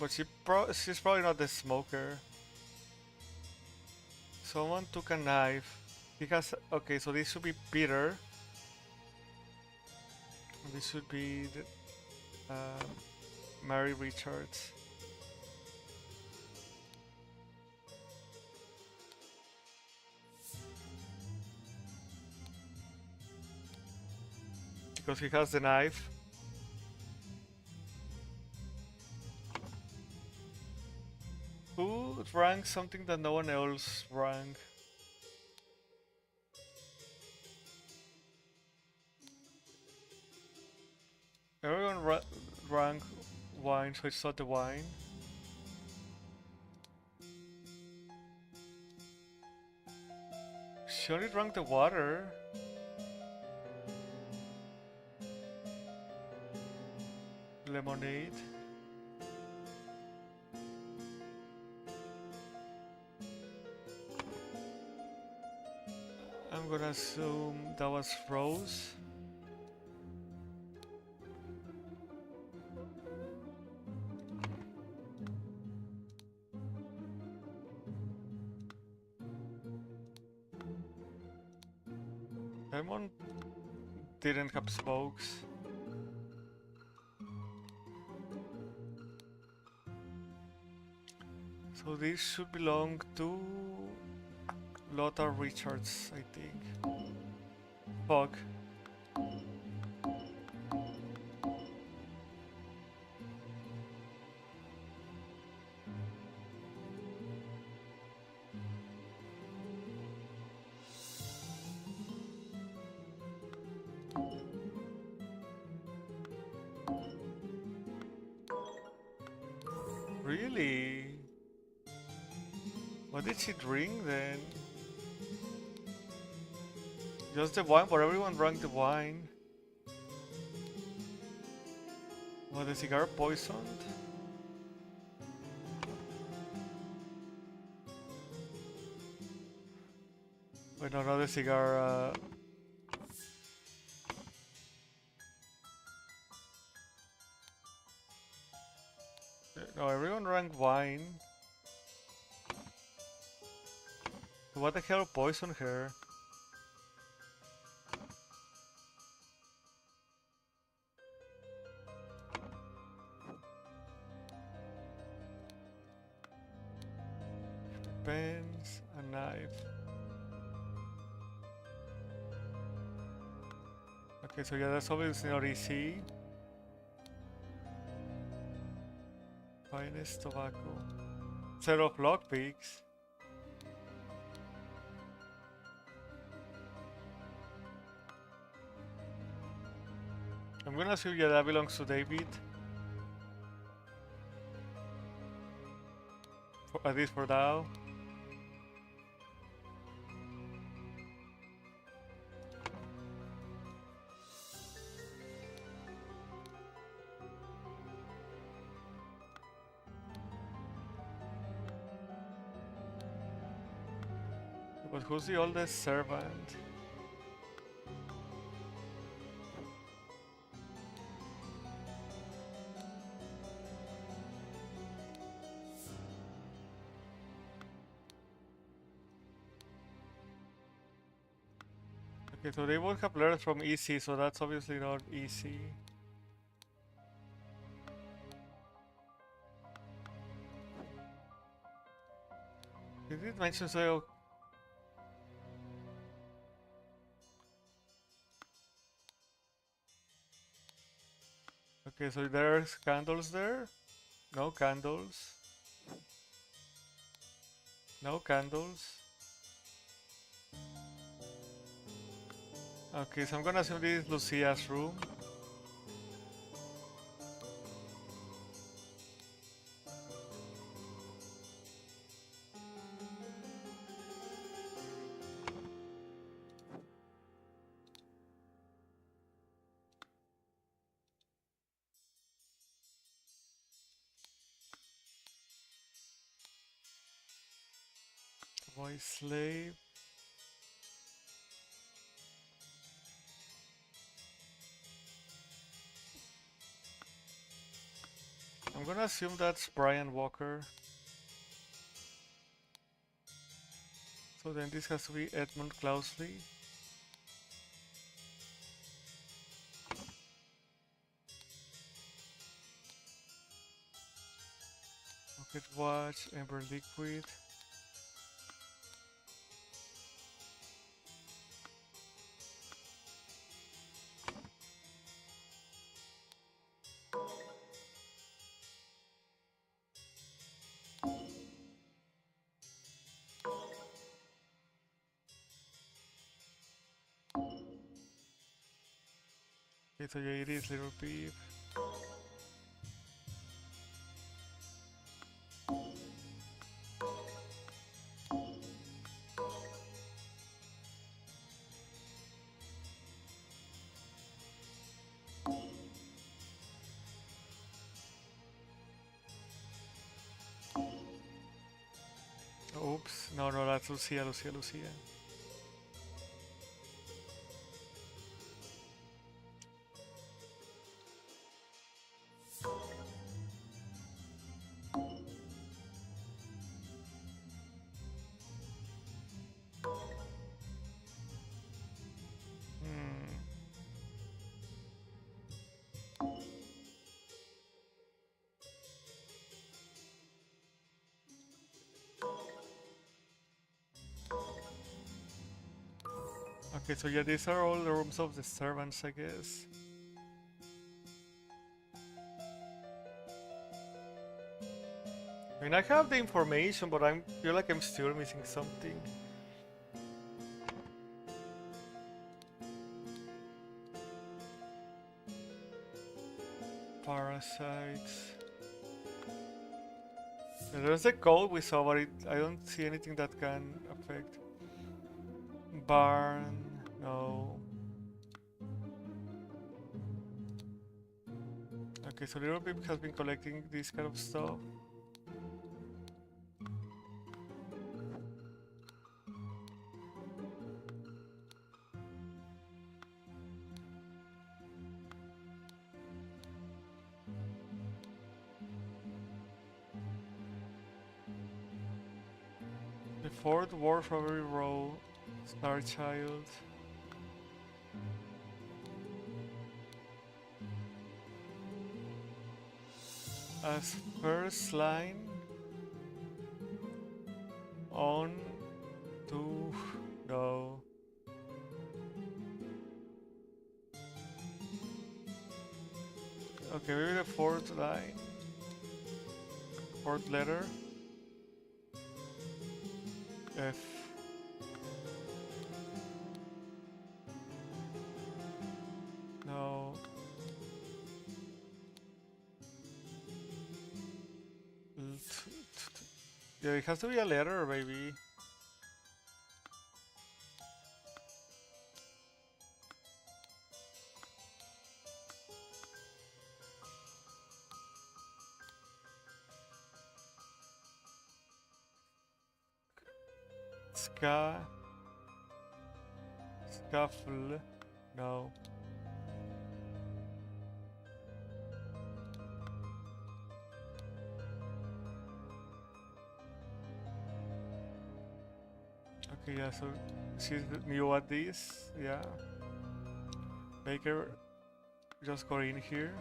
But she's probably not the smoker. Someone took a knife. He has... Okay, so this should be Peter. This should be Mary Richards. Because he has the knife. Who drank something that no one else drank? Everyone drank wine, so it's not the wine. She only drank the water. Lemonade. I'm gonna assume that was Rose. Lemon didn't have smokes. So this should belong to Lothar Richards, I think. Fuck. Really? What did she drink then? Just the wine, but everyone drank the wine. Was the cigar poisoned? Wait, no, not the cigar. No, everyone drank wine. What the hell poisoned her? Pens, a knife. Okay, so yeah, that's obviously not easy. Finest tobacco. Set of lockpicks. I'm gonna assume yeah, that belongs to David. At least for now. But who's the oldest servant? Okay, so they both have letters from EC, so that's obviously not EC. Did it mention so? Okay, so there's candles there? No candles. No candles. Okay, so I'm gonna assume this is Lucia's room. Boy slave. I'm gonna assume that's Brian Walker. So then this has to be Edmund Clousley. Rocket Watch, Ember Liquid. Okay, so yeah, it is Little Peep. Oops, no, that's Lucia. Hmm. Okay, so yeah, these are all the rooms of the servants, I guess. I mean, I have the information, but I feel like I'm still missing something. Parasites. There's a code we saw, but I don't see anything that can affect. Barn, no. Okay, so Little Pip has been collecting this kind of stuff. The fourth word for every row. Star Child. As first line on to no. Okay, maybe the fourth line. Fourth letter. F. No. Yeah, it has to be a letter, maybe. Ska. Scuffle. No. Okay, yeah, so she's new at this, yeah. Baker just got in here.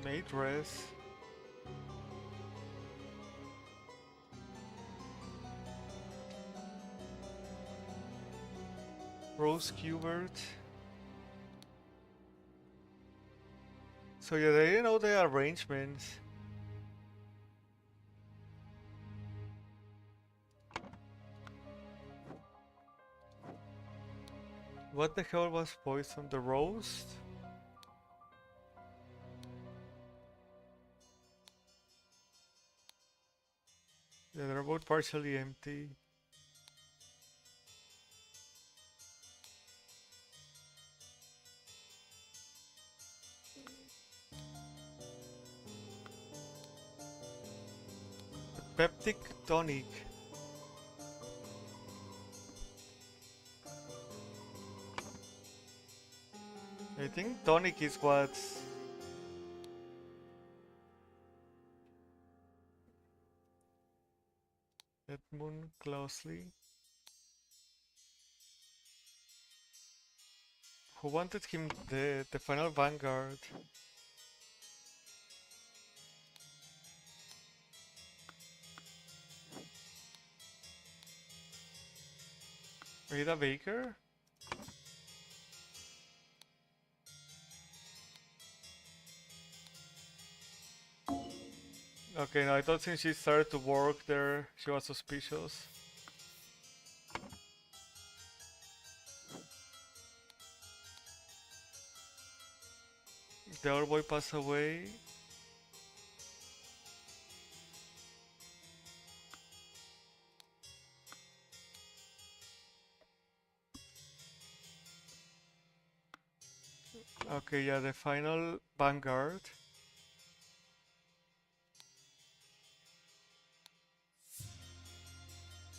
Made dress. Rose Cubert. So yeah, they know the arrangements. What the hell was poison? The roast? Yeah, they're both partially empty. Peptic tonic. I think tonic is what's... Edmund closely. Who wanted him dead? The final vanguard. Ada Baker? Okay, no, I thought since she started to work there, she was suspicious. The other boy passed away. Okay, yeah, the final vanguard.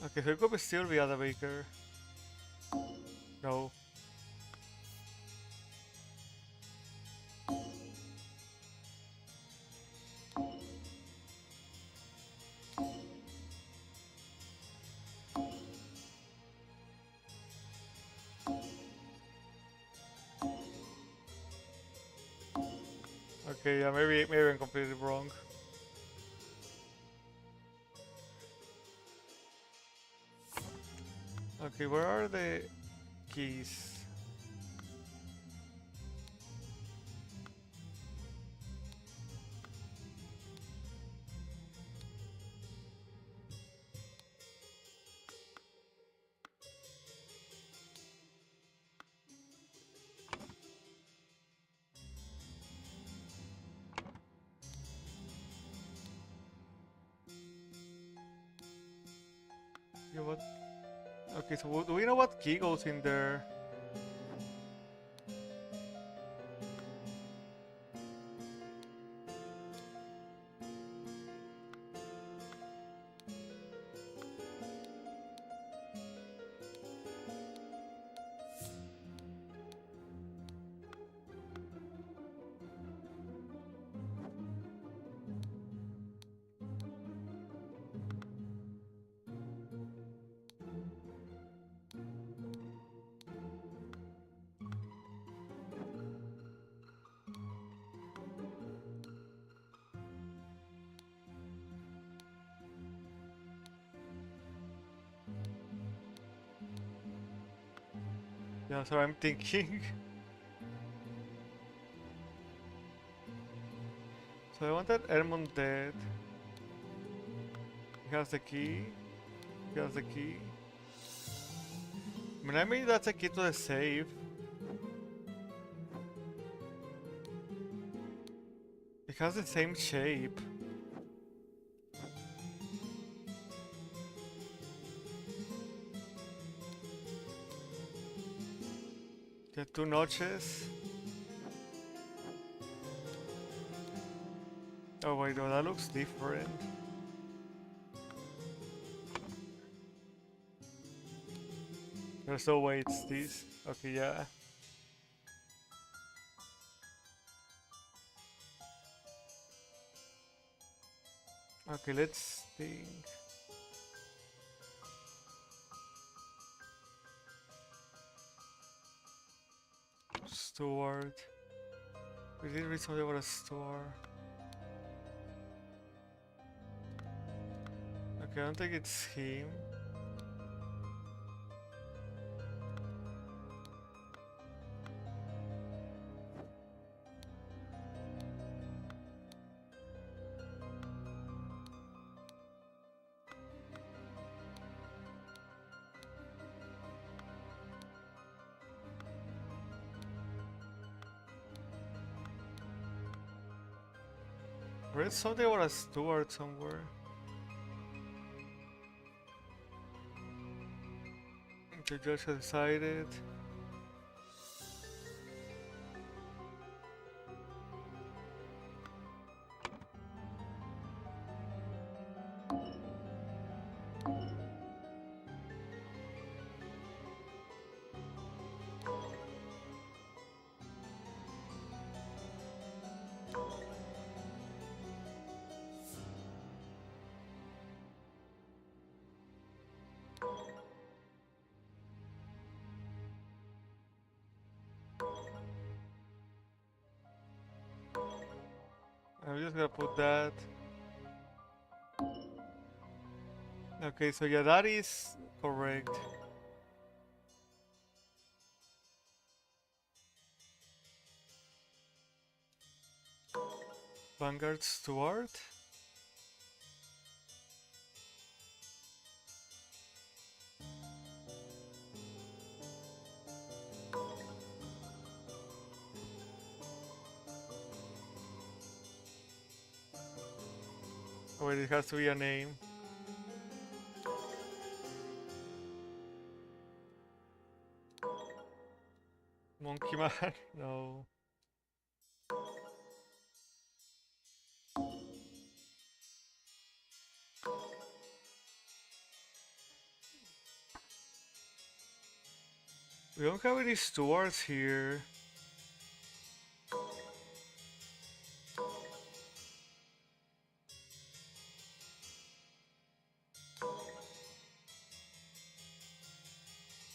Okay, so it could still be Ada Baker. No. Okay, yeah, maybe I'm completely wrong. Okay, where are the keys? Yeah, what? Okay, so do we know what key goes in there? Yeah, so I'm thinking. So I wanted Edmund dead. He has the key. He has the key. I mean that's a key to the safe. It has the same shape. The 2 notches. Oh wait, no, that looks different. There's no way it's this. Okay, yeah. Okay, let's think. Steward. We did read something about a store. Okay, I don't think it's him. Read something about a steward somewhere. The judge has decided. I'm just gonna put that. Okay, so yeah, that is correct. Vanguard Steward? Oh, wait, it has to be a name. Monkey Man? No. We don't have any stewards here.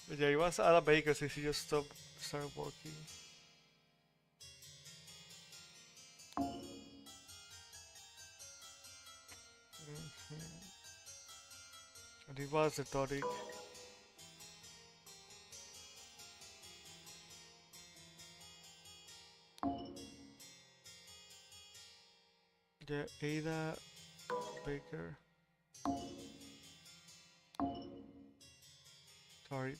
But yeah, it was at a baker since he just started working. And it was the tonic. Yeah, Ada Baker. Sorry.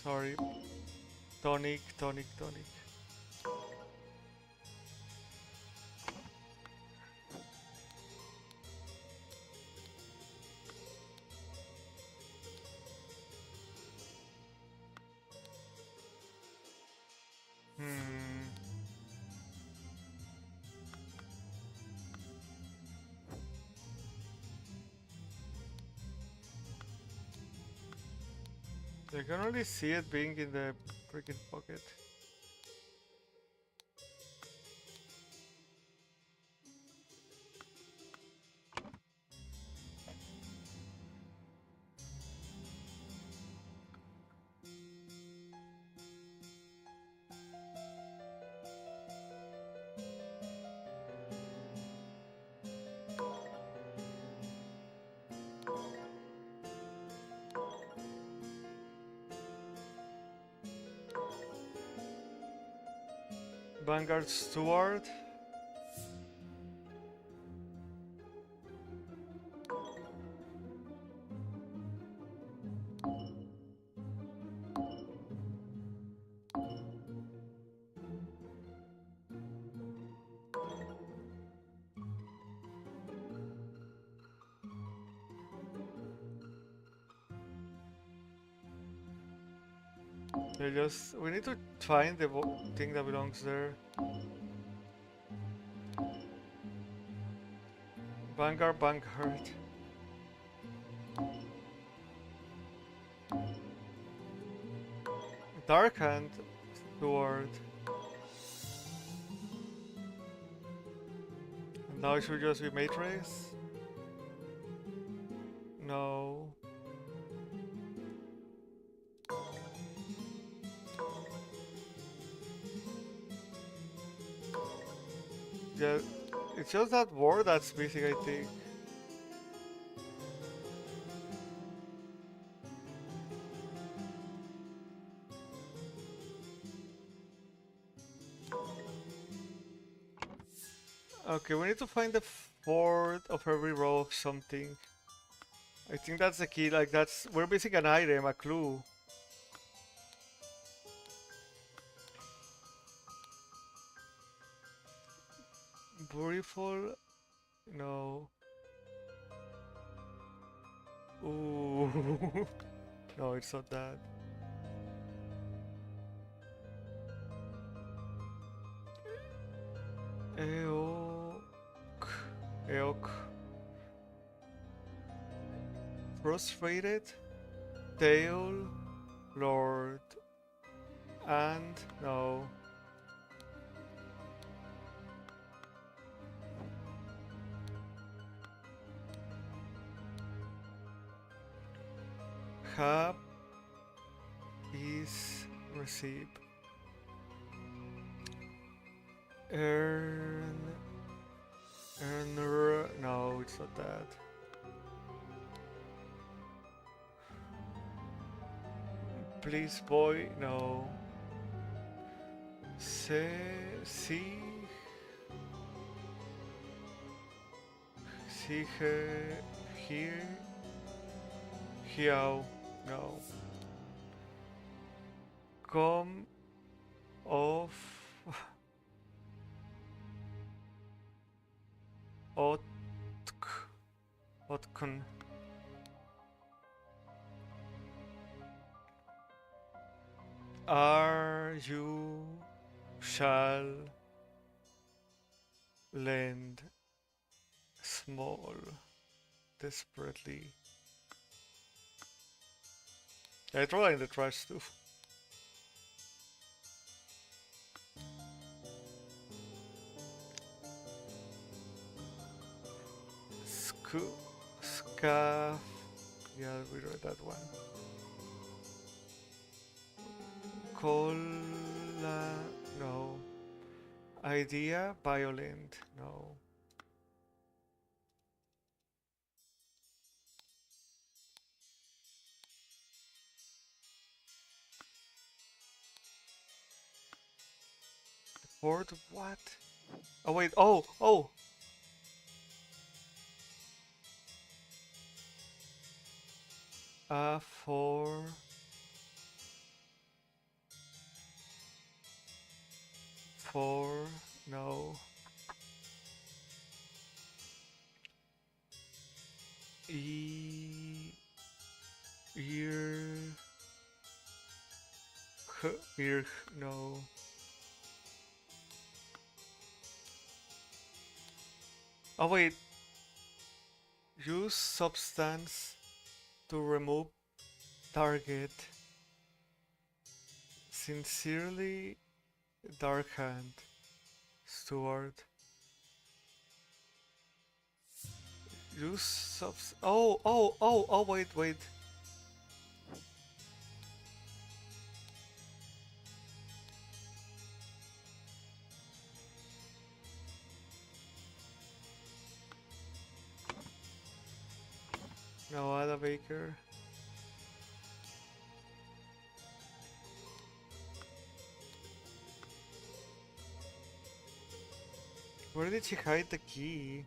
Sorry. Tonic. Hmm. I can only see it being in the freaking pocket. Vanguard Steward. We need to find the thing that belongs there. Vanguard. Dark Hand Steward. And now it should just be Matrix? No. Yeah, it's just that word that's missing, I think. Okay, we need to find the fourth of every row of something. I think that's the key, like we're missing an item, a clue. Beautiful? No. Ooh. No, it's not that. Eok. Eok. Frustrated? Tail? Lord? And? No. Have is receive. Earner. No, it's not that. Please, boy. No. See. See here. Hiao. No. Come off. Otkun. Are you shall lend small desperately. I throw it in the trash too. Scarf. Yeah, we read that one. Cola. No. Idea. Violent. No. Board. What? Oh wait. Oh. For no. Ear. Ear. No. Oh wait. Use substance to remove target. Sincerely, Dark Hand. Steward. Use subs. Oh, wait. No, Ada Baker. Where did she hide the key?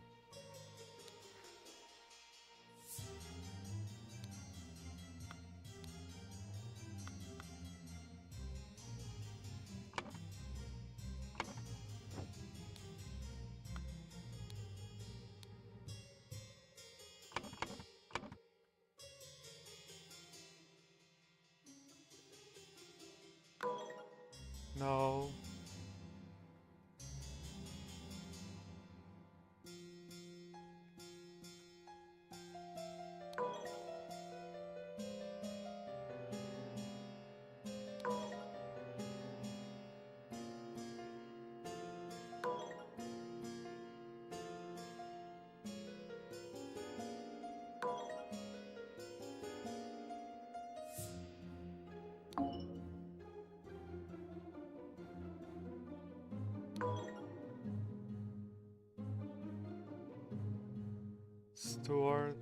Steward.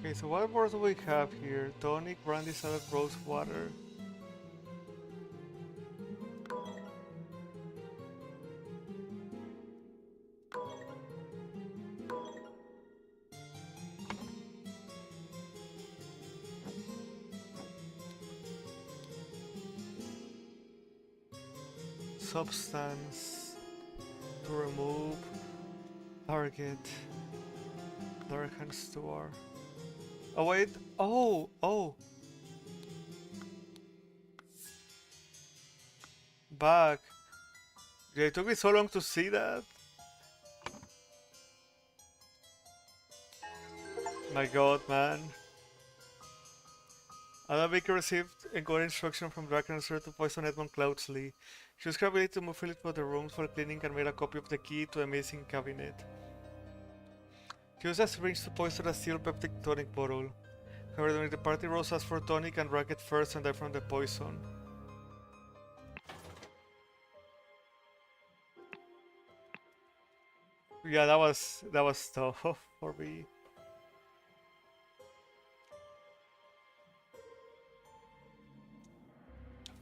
Okay, so what more do we have here? Tonic, brandy, salad, rose water. Substance to remove target. Dark hand store. Oh wait. Oh. Back. Yeah, it took me so long to see that. My god, man. Adabika received encoded instruction from Drakenser to poison Edmund Cloudsley. She used her ability to move freely through the rooms for cleaning and made a copy of the key to the missing cabinet. She used a syringe to poison a sealed peptic tonic bottle. However, during the party, Rose asked for tonic and drank it first and died from the poison. Yeah, that was tough for me.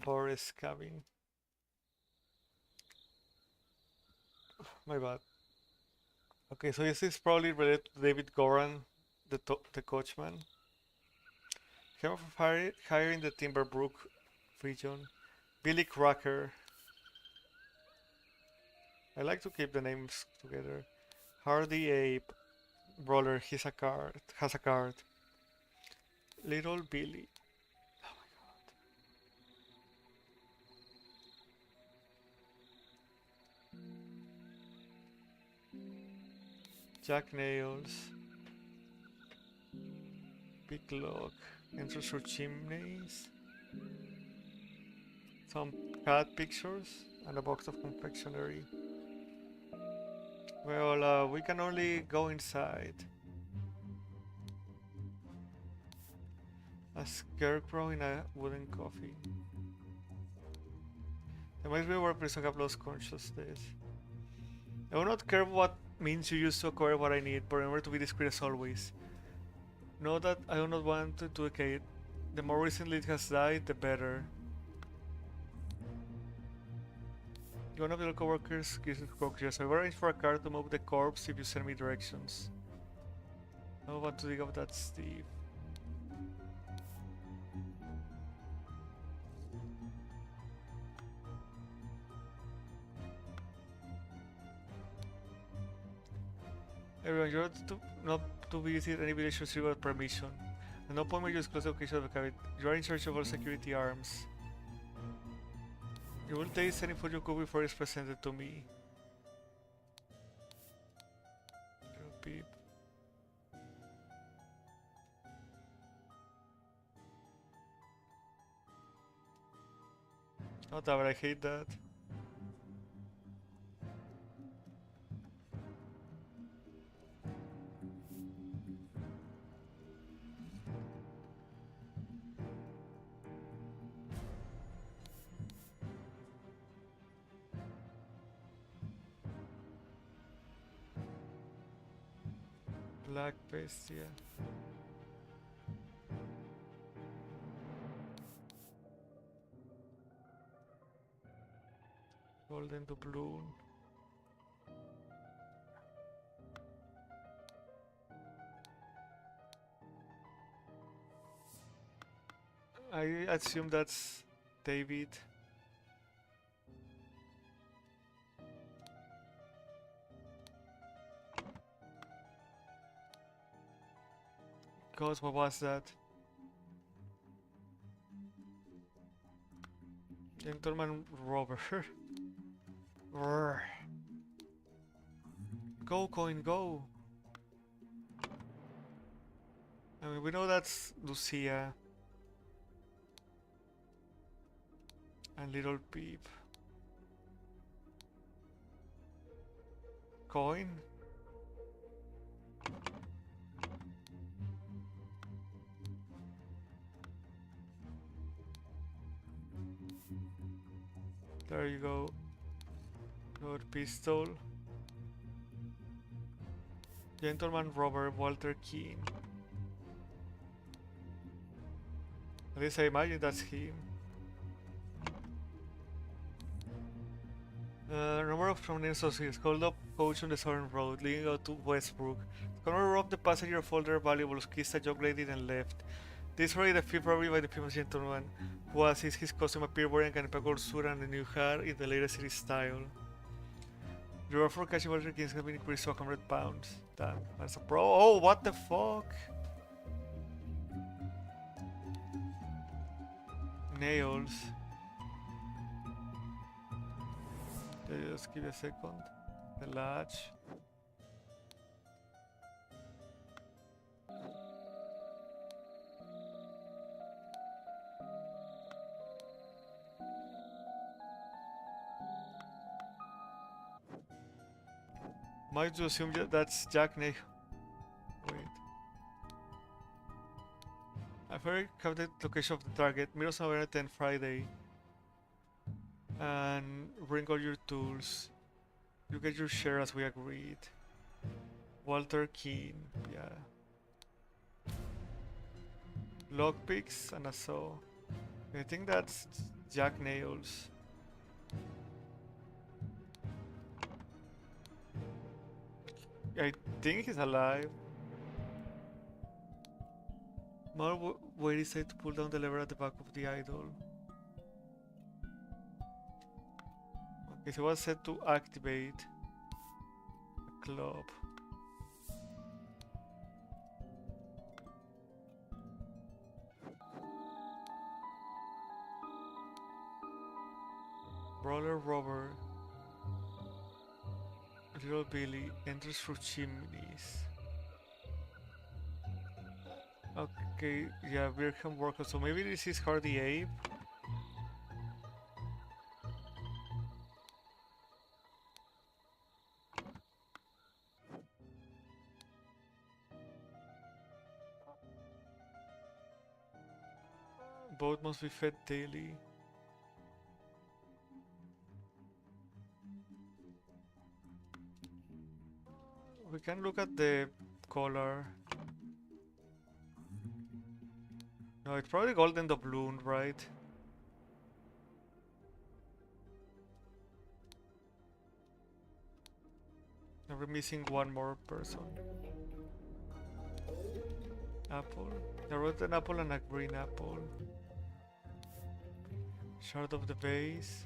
Forest cabin. My bad. Okay, so this is probably related to David Goran, the coachman. Him for hiring the Timberbrook region. Billy Cracker. I like to keep the names together. Hardy Ape. Brawler, has a card. Little Billy. Oh my god. Jack Nails. Big Log. Enters through chimneys. Some cat pictures and a box of confectionery. Well, we can only go inside. A scarecrow in a wooden coffin. That makes me where prison have lost consciousness. I will not care what means you use to acquire what I need, but remember to be discreet as always. Know that I do not want to duplicate. The more recently it has died, the better. One of your co-workers gives me cocktails. I will arrange for a car to move the corpse if you send me directions. I don't want to dig up that Steve. Everyone, you're not to visit any villagers without permission. At no point may you disclose the location of the cabin. You are in charge of all security arms. You will taste any food you cook before it's presented to me. Little peep. Not that, but I hate that. Black Bestia. Golden doubloon. I assume that's David. God, what was that? Gentleman robber. Go, coin, go! I mean, we know that's Lucia and Little Peep. Coin? There you go. Good pistol. Gentleman robber Walter Keane. At least I imagine that's him. Number of prominent associates hold up coach on the southern road leading out to Westbrook. Connor robbed the passenger of all their valuables, kissed a young lady, and left. This is already the fifth robbery by the famous gentleman who, as is his custom, appeared wearing an impeccable suit and a new hat in the latest city style. The reward for catching Walter Keane has been increased to 100 pounds. Damn, that's a pro. Oh, what the fuck? Nails. Just give me a second. The latch. Might assume that's Jack Nail. Wait. I've already counted the location of the target. Meet us over at 10 Friday. And bring all your tools. You get your share as we agreed. Walter Keane, yeah. Lockpicks and a saw. I think that's Jack Nails. I think he's alive. More wait decided to pull down the lever at the back of the idol. Okay, so it was set to activate a club. Roller robber. Little Billy enters through chimneys. Okay, yeah, Birkham worker. So maybe this is Hardy Ape. Both must be fed daily. We can look at the color. No, it's probably golden doubloon, right? And we're missing one more person. Apple. I wrote an apple and a green apple. Shard of the base.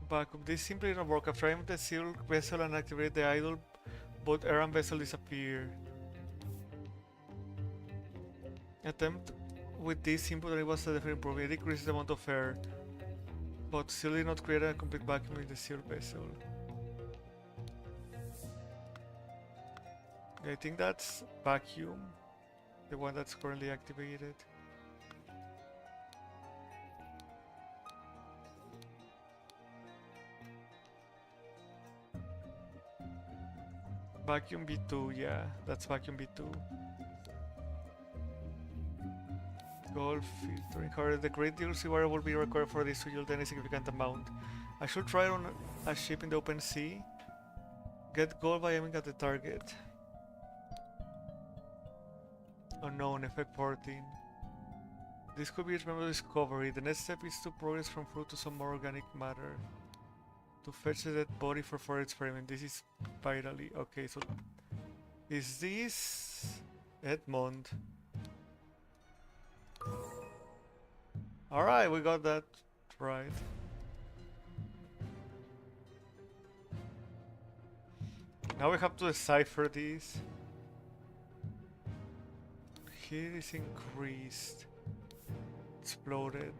Backup. This simply didn't work. After I aimed the sealed vessel and activated the idol, both air and vessel disappeared. Attempt with this input and it was a definite improvement. It decreases the amount of air, but still did not create a complete vacuum in the sealed vessel. I think that's vacuum, the one that's currently activated. Vacuum B2, yeah, that's vacuum B2. Gold filtering. However, the great deal seawater will be required for this to yield any significant amount. I should try it on a ship in the open sea. Get gold by aiming at the target. Unknown, effect 14. This could be a tremendous discovery. The next step is to progress from fruit to some more organic matter. To fetch the dead body for further experiment. This is virally. Okay, so is this Edmond? Alright, we got that right. Now we have to decipher these. Heat is increased. Exploded.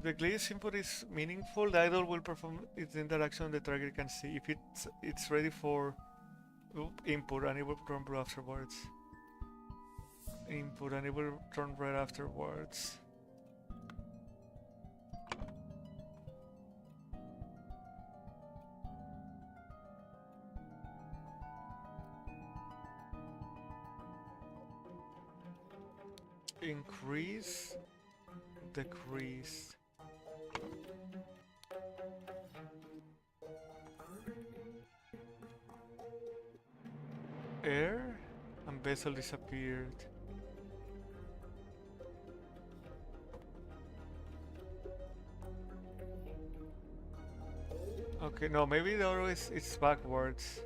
the glitch input is meaningful, the idol will perform its interaction the target can see. If it's ready for input, and it will turn blue afterwards. Input, and it will turn red afterwards. Increase, decrease. Air and bezel disappeared. Okay, no, maybe the arrow is it's backwards.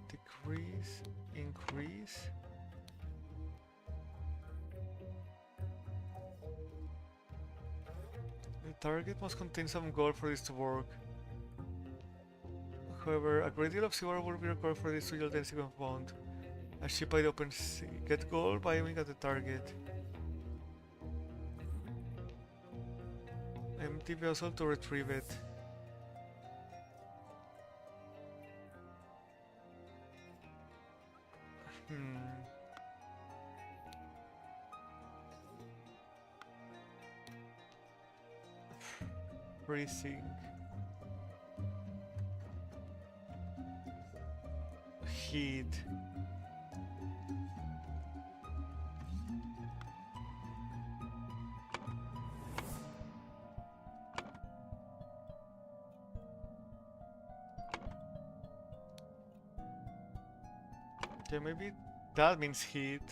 Decrease, increase. The target must contain some gold for this to work. However, a great deal of silver will be required for this to yield any second bond. A ship by the open sea. Get gold by aiming at the target. Empty vessel to retrieve it. Freezing. Heat. Okay, maybe that means heat.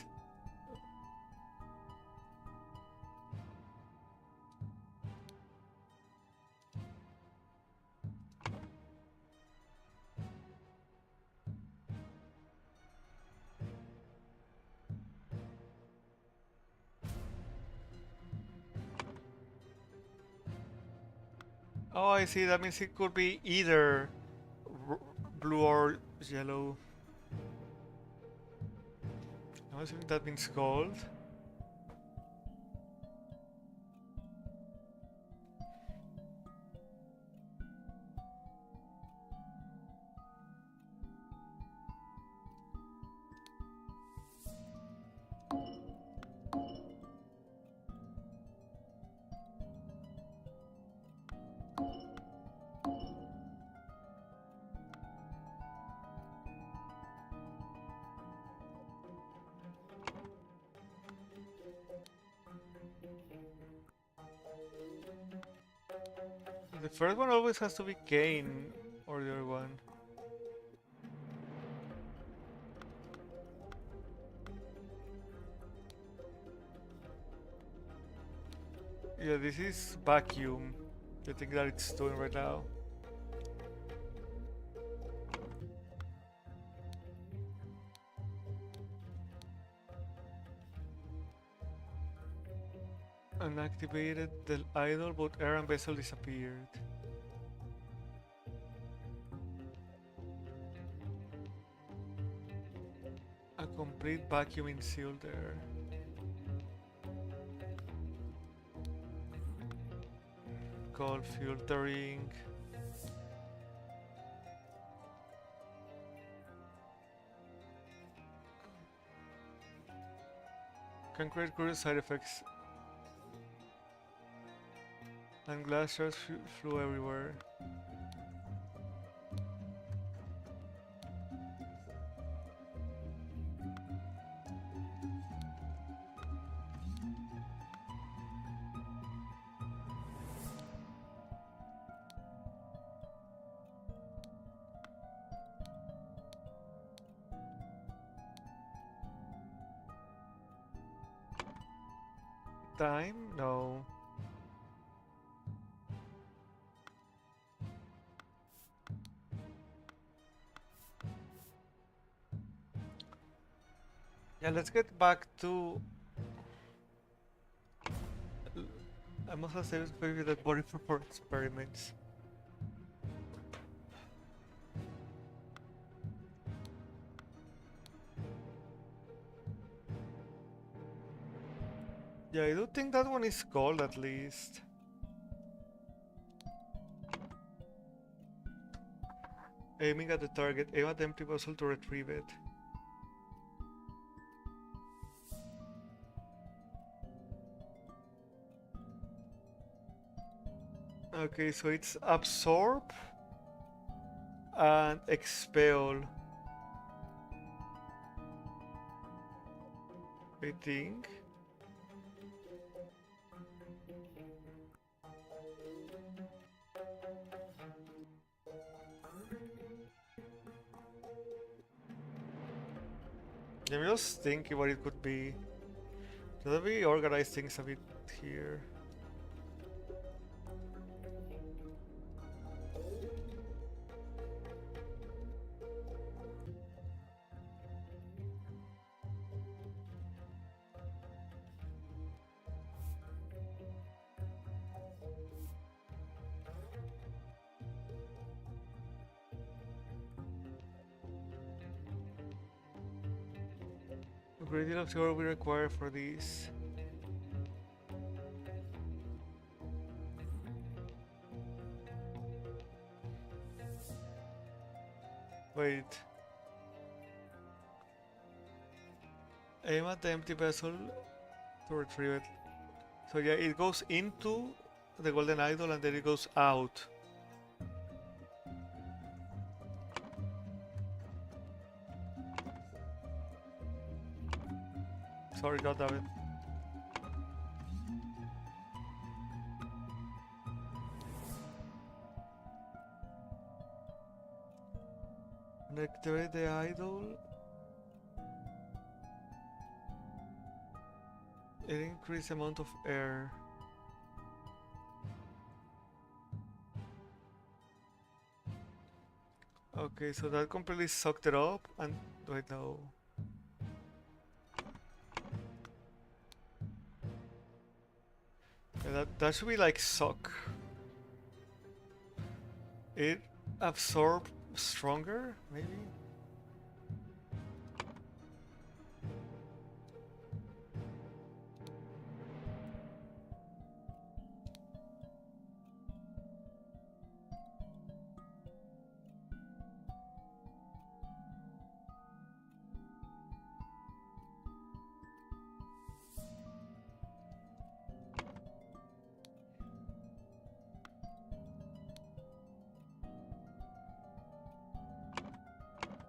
Oh, I see. That means it could be either blue or yellow. I'm assuming that means gold. The first one always has to be Kane, or the other one. Yeah, this is vacuum, the thing that it's doing right now. Unactivated the idol, both air and vessel disappeared. A complete vacuum in sealed air. Cold filtering. Can create curious side effects. And glass shards flew everywhere. Time? No. Yeah, let's get back to... I must have saved maybe that body for more experiments. Yeah, I do think that one is gold at least. Aiming at the target, aim at the empty vessel to retrieve it. Okay, so it's absorb and expel. I think. I'm just thinking what it could be. Let me organize things a bit here. A great deal of skill will be required for this. Wait. Aim at the empty vessel to retrieve it. So yeah, it goes into the golden idol and then it goes out. Sorry, goddammit. And activate the idol. It increases the amount of air. Okay, so that completely sucked it up and wait no. Yeah, that should be like suck. It absorb stronger, maybe?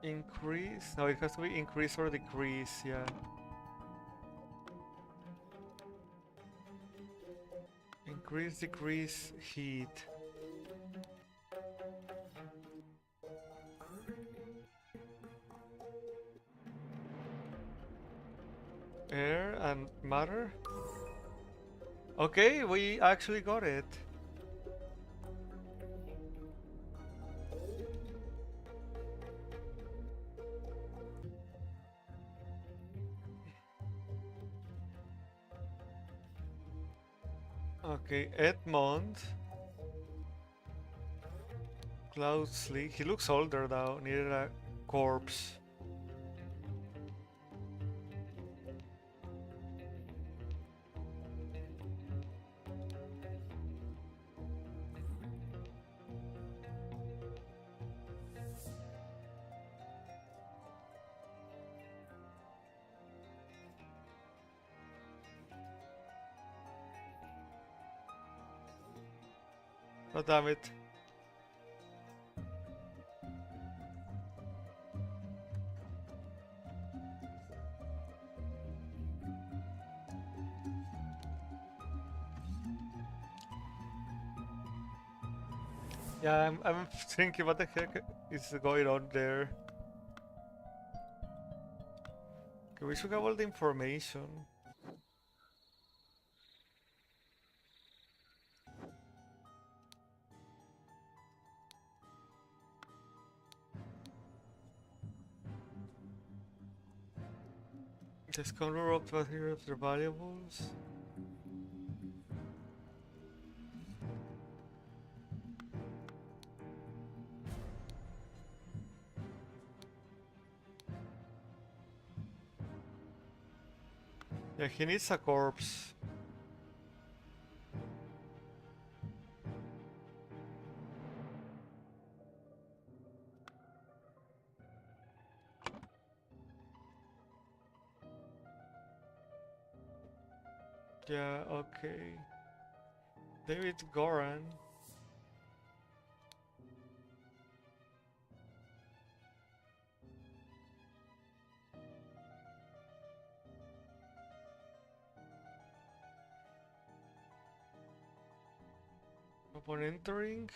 Increase? No, it has to be increase or decrease, yeah. Increase, decrease, heat. Air and matter? Okay, we actually got it. Okay, Edmond. Cloudsley. He looks older now, near a corpse. Oh, damn it. Yeah, I'm thinking what the heck is going on there. Okay, we should have all the information. The scoundrel robbed here of their valuables. Yeah, he needs a corpse. Yeah, okay. David Goran. Upon entering,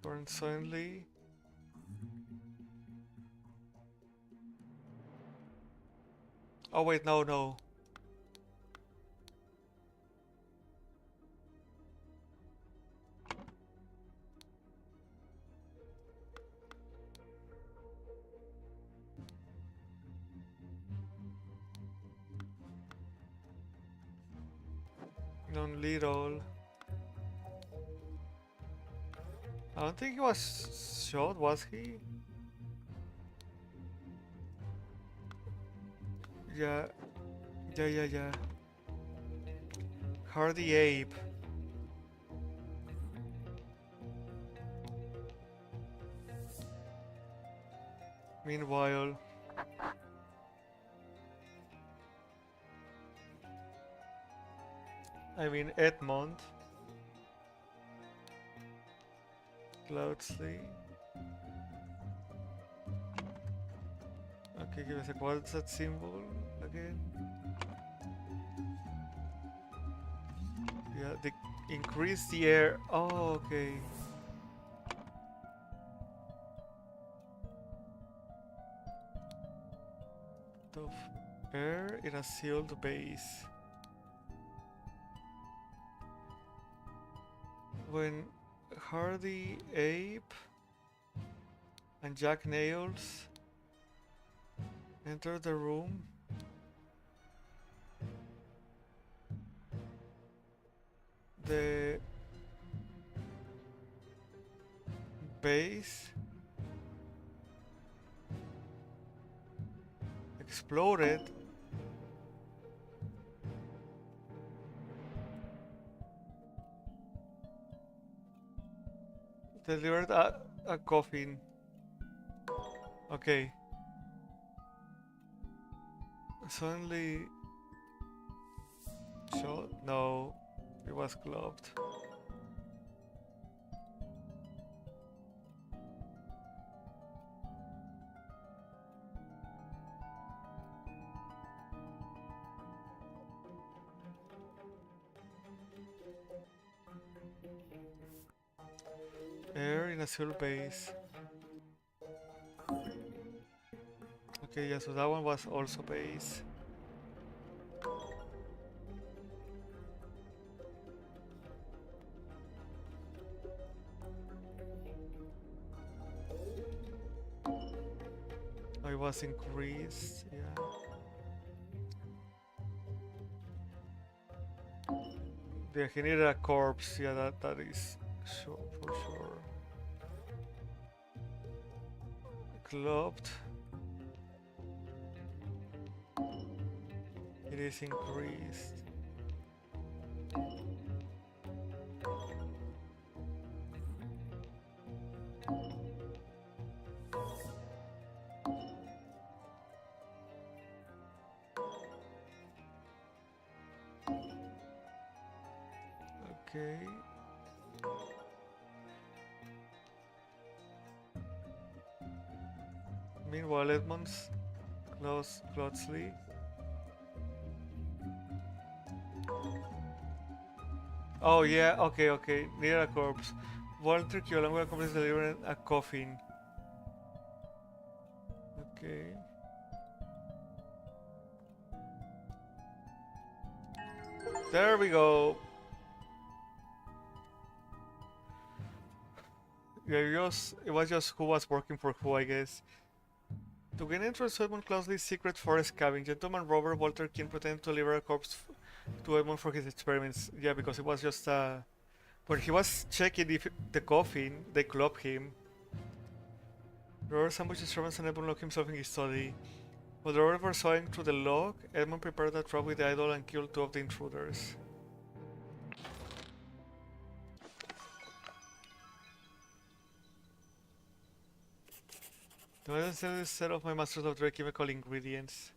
Goran suddenly. Oh wait, no. Non-lethal. I don't think he was shot, was he? Yeah. Yeah. Hardy Ape. Meanwhile, I mean Edmond. Cloudsley. Okay, give us a what's that symbol again? Yeah, they increase the air. Oh, okay. Of air in a sealed base. When Hardy Ape and Jack Nails enter the room, the base exploded. Delivered a coffin. Okay. Suddenly shot? No, it was clubbed. Air in a sealed base. Okay, yeah, so that one was also base. Oh, it was increased, yeah. Yeah, he needed a corpse, yeah, that is sure, for sure. Clubbed. It is increased. Okay. Meanwhile, Edmonds Clotsley. Oh yeah, okay. Near a corpse. Volunteer kill along with accomplice delivering a coffin. Okay. There we go. Yeah, it was just who was working for who, I guess. To gain entrance to Edmund Cloudsley's secret forest cabin, gentleman Robert Walter King pretended to deliver a corpse to Edmund for his experiments. Yeah, because it was just when he was checking if the coffin, they clubbed him. Robert ambushed his servants and Edmund locked himself in his study. While Robert was sawing through the log, Edmund prepared a trap with the idol and killed two of the intruders. The medicine is set of my master's of chemical ingredients.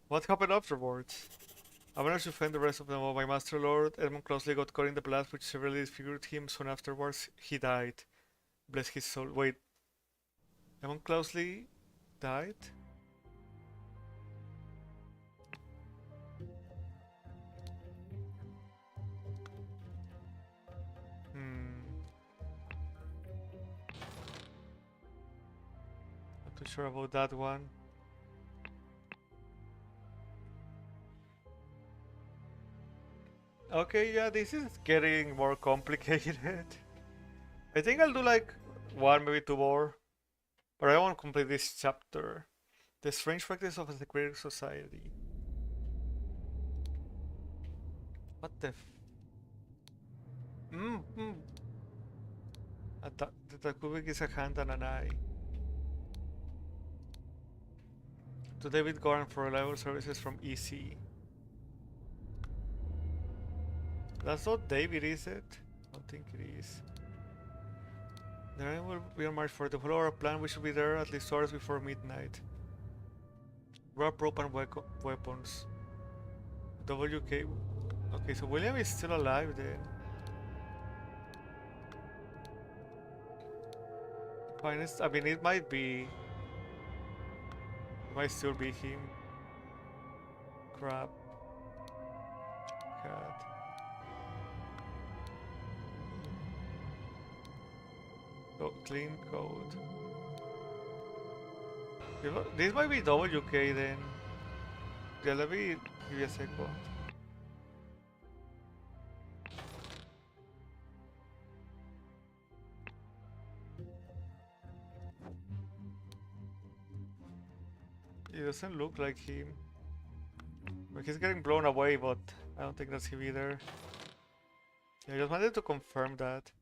What happened afterwards? I managed to find the rest of them all. My master lord Edmund closely got caught in the blast which severely disfigured him. Soon afterwards he died. Bless his soul. Wait. Edmund closely died? Not too sure about that one. Okay, yeah, this is getting more complicated. I think I'll do like one, maybe two more. But I won't complete this chapter. The strange practice of a secret society. What the f... The Takubik is a hand and an eye. To David Goran for reliable services from EC. That's not David, is it? I don't think it is. Then will be on march for the follow our plan. We should be there at least 2 hours before midnight. Grab rope and weapons. WK. Okay, so William is still alive then. Finest. I mean, it might be. It might still be him. Crap. Cat. Clean code. This might be WK then. Yeah, let me give you a second. It doesn't look like him. But he's getting blown away, but I don't think that's him either. Yeah, I just wanted to confirm that.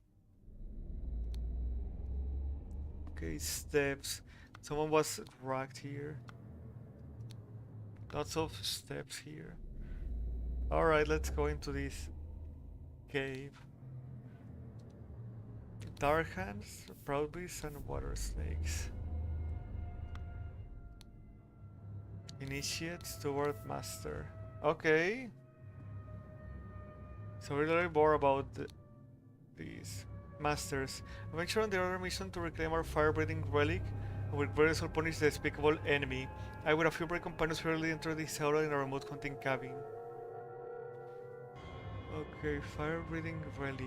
Okay, steps. Someone was dragged here. Lots of steps here. Alright, let's go into this cave. Dark hands, proud beasts, and water snakes. Initiate Steward Master. Okay. So we're learning more about these masters. I venture on the other mission to reclaim our fire-breathing relic and with greatest will punish the despicable enemy. I with a few brave companions hurriedly enter this aura in a remote hunting cabin. Okay, fire-breathing relic.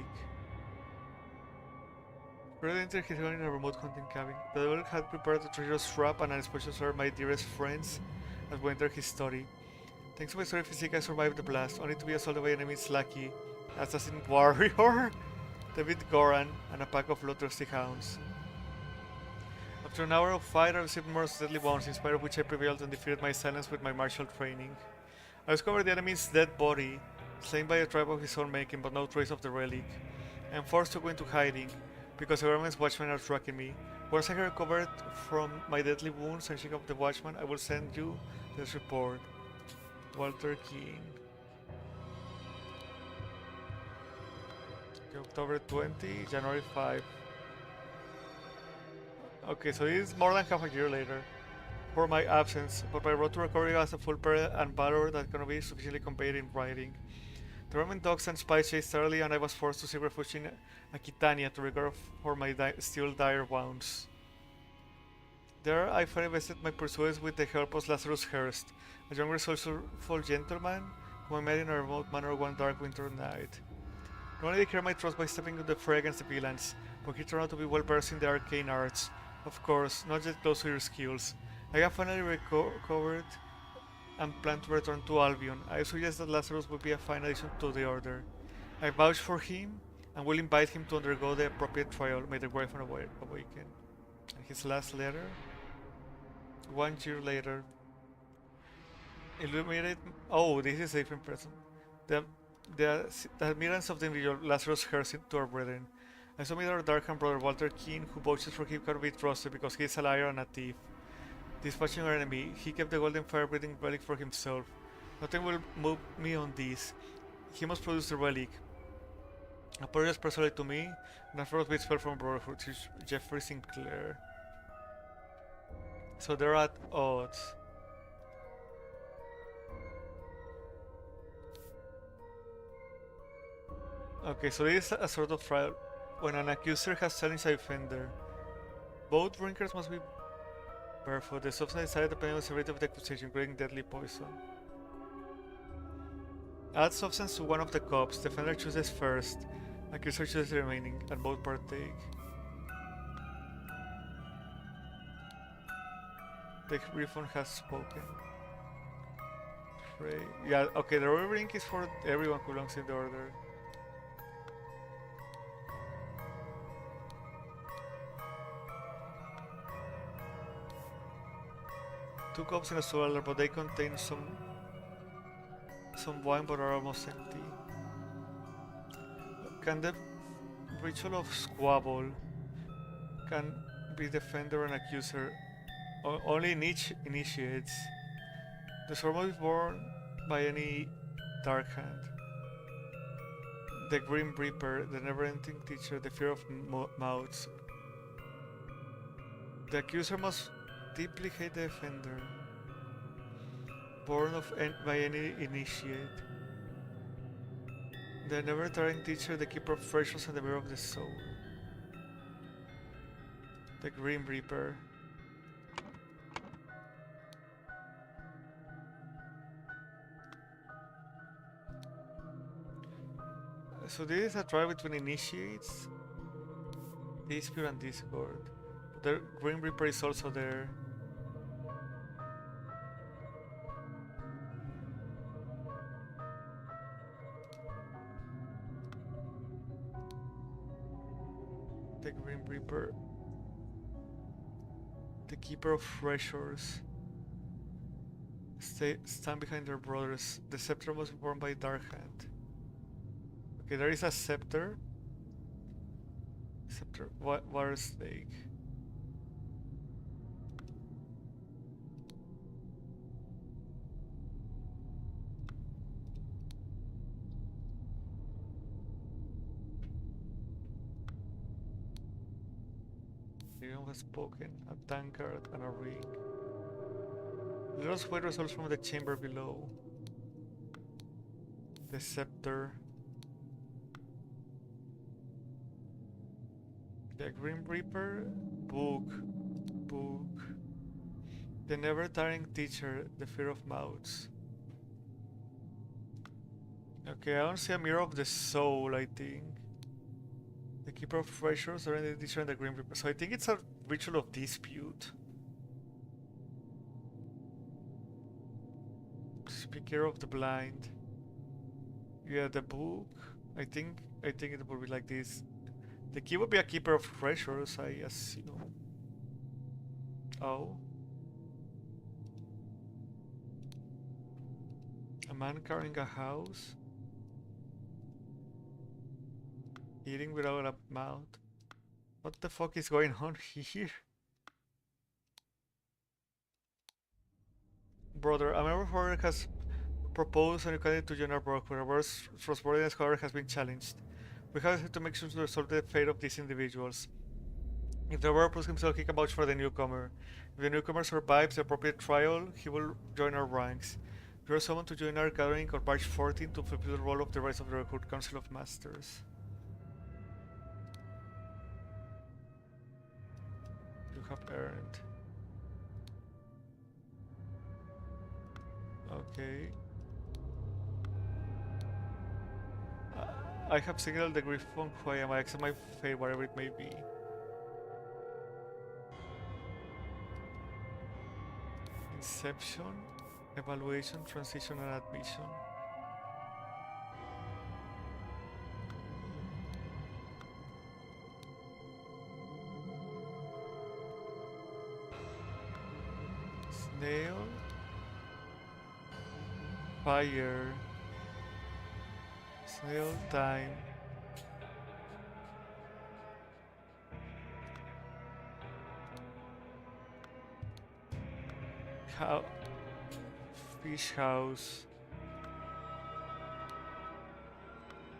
Hurriedly enter his aura in a remote hunting cabin. The devil had prepared a treasure trap and an explosion are my dearest friends as we enter his story. Thanks to my story physique, I survived the blast, only to be assaulted by enemies Lucky, Assassin Warrior, David Goran, and a pack of bloodthirsty hounds. After an hour of fight, I received more deadly wounds, in spite of which I prevailed and defeated my silence with my martial training. I discovered the enemy's dead body, slain by a tribe of his own making, but no trace of the relic. I am forced to go into hiding, because the government's watchmen are tracking me. Once I have recovered from my deadly wounds and shake up the watchman, I will send you this report. Walter King. October 20, January 5. Okay, so this is more than half a year later. For my absence, but my road to recovery has a full period and valor that cannot be sufficiently conveyed in writing. The Roman dogs and spies chased early, and I was forced to seek refuge in Aquitania to recover for my still dire wounds. There, I finally visited my pursuers with the help of Lazarus Hurst, a young resourceful gentleman whom I met in a remote manor one dark winter night. Not only did he earn my trust by stepping into the fray against the villains, but he turned out to be well versed in the arcane arts. Of course, not yet close to your skills. I have finally recovered and plan to return to Albion. I suggest that Lazarus will be a fine addition to the order. I vouch for him and will invite him to undergo the appropriate trial. May the Griffin awaken. And his last letter? 1 year later. Illuminate. Oh, this is a different person. The admirance of the individual Lazarus Hurst to our brethren. I saw our dark-haired brother Walter Keane, who vouches for him cannot be trusted because he is a liar and a thief. Dispatching our enemy, he kept the golden fire-breathing relic for himself. Nothing will move me on this. He must produce the relic. Apologize personally to me, and afterwards be expelled from Brotherhood. Jeffrey Sinclair. So they're at odds. Okay, so this is a sort of trial when an accuser has challenged a defender. Both drinkers must be barefoot. The substance decided depending on the severity of the accusation, including deadly poison. Add substance to one of the cups. Defender chooses first. Accuser chooses the remaining, and both partake. The griffon has spoken. Pray. Yeah, okay, the rubber ring is for everyone who belongs in the order. Two cups in a swirler, but they contain some wine but are almost empty. Can the ritual of squabble can be defender and accuser only in each initiates. The sword must be borne by any dark hand. The Grim Reaper, the never-ending teacher, the fear of mouths. The accuser must deeply hate the offender, born by any initiate. The never-tiring teacher, the keeper of treasures, and the mirror of the soul. The Grim Reaper. So this is a trial between initiates, Dispute, and Discord. The Grim Reaper is also there. The Grim Reaper. The Keeper of Treasures. Stand behind their brothers. The scepter must be borne by Dark Hand. Okay, there is a scepter. Scepter. Water Snake. Everyone has spoken. A tankard and a ring. Let us wait results from the chamber below. The scepter. The Grim Reaper. Book. The never-tiring teacher. The fear of mouths. Okay, I don't see a mirror of the soul, I think. The keeper of treasures, or the teacher, and the Grim Reaper. So I think it's a ritual of dispute. Speaker of the blind. Yeah, the book. I think it would be like this. The key would be a keeper of treasures, I assume. Oh. A man carrying a house. Eating without a mouth. What the fuck is going on here? Brother, a member of our order has proposed a new candidate to join our brotherhood. Our trustworthiness, however, has been challenged. We have to make sure to resolve the fate of these individuals. If the brother proves himself, he can vouch for the newcomer. If the newcomer survives the appropriate trial, he will join our ranks. You are summoned to join our gathering on March 14 to fulfill the role of the Rise of the Recruit Council of Masters. You have earned. Okay. I have signaled the Griffon who I am. I accept my fate, whatever it may be. Inception, evaluation, transition, and admission. Snail. Fire. Snail time. Fish house.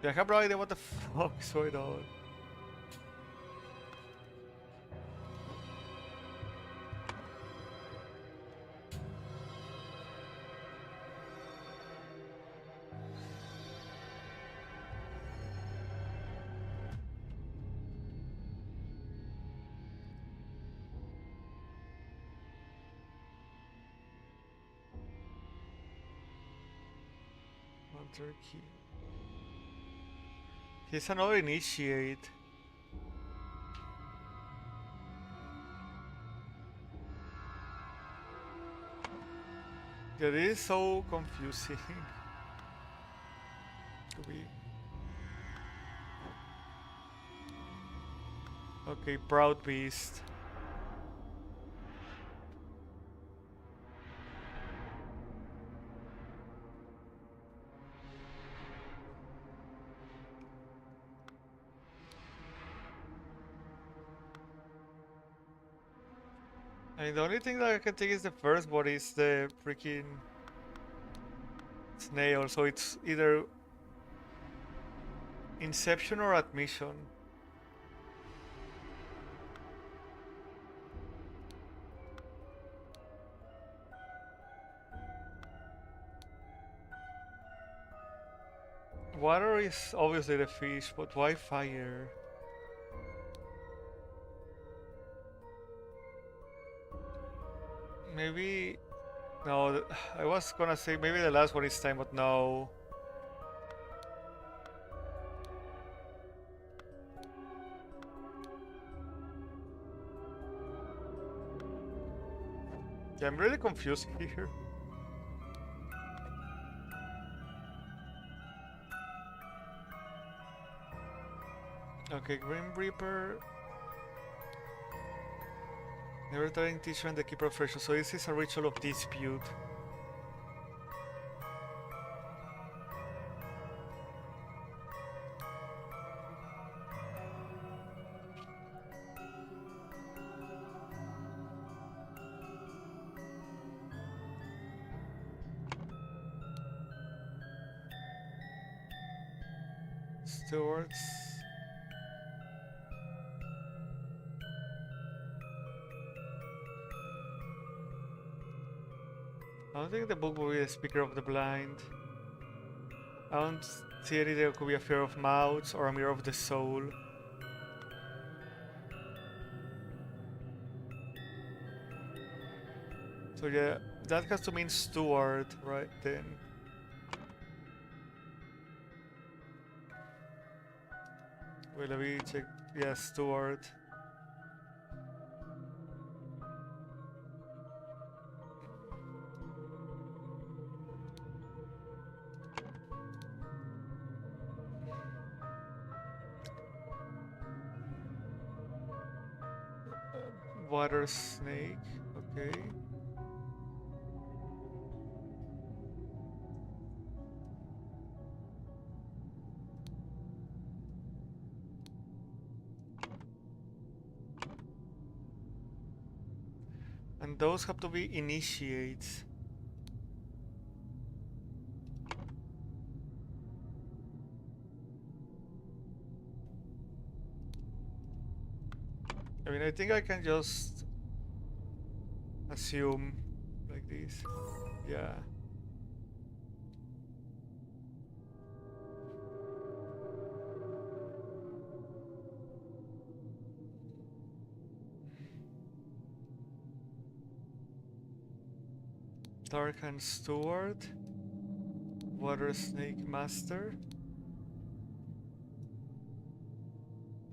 Yeah, I have no idea what the fuck is going on. Counter key. He's another initiate. That is so confusing. To be. Okay, Proud Beast. I mean, the only thing that I can take is the first, but it's the freaking snail, so it's either Inception or Admission. Water is obviously the fish, but why fire? Maybe... No, I was gonna say maybe the last one is time, but no. Yeah, I'm really confused here. Okay, Grim Reaper. Never telling teacher and the keeper of treasure. So this is a ritual of dispute. Stewards. I don't think the book will be the speaker of the blind. I don't see any there could be a fear of mouths or a mirror of the soul. So yeah, that has to mean steward, right then. Wait, let me check. Yeah, steward. Water snake, okay. And those have to be initiates. I mean, I think I can just assume like this. Yeah. Dark Hand Steward. Water Snake Master.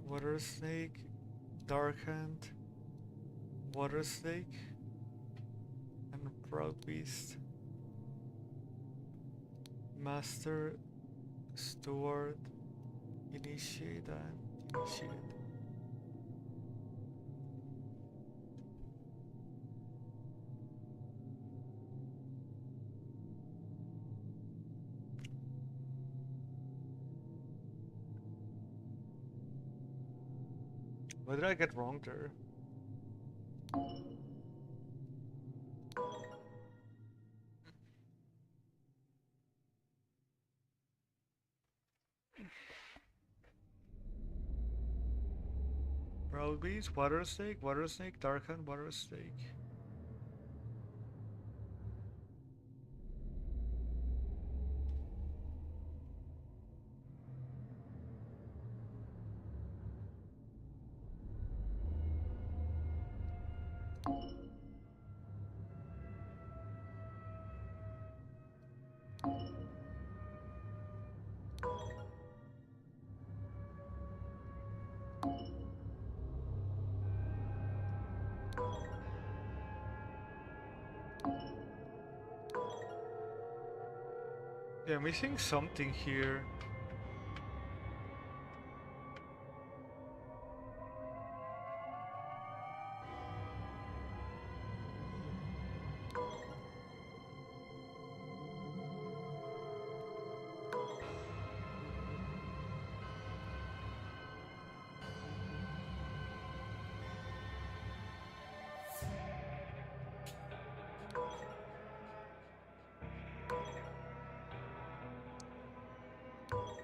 Water Snake. Dark Hand. Water Snake. And Proud Beast. Master. Steward. Initiate and Initiate. What did I get wrong there? Proud Beast, Water Snake, Dark Hand, Water Snake. Yeah, missing something here.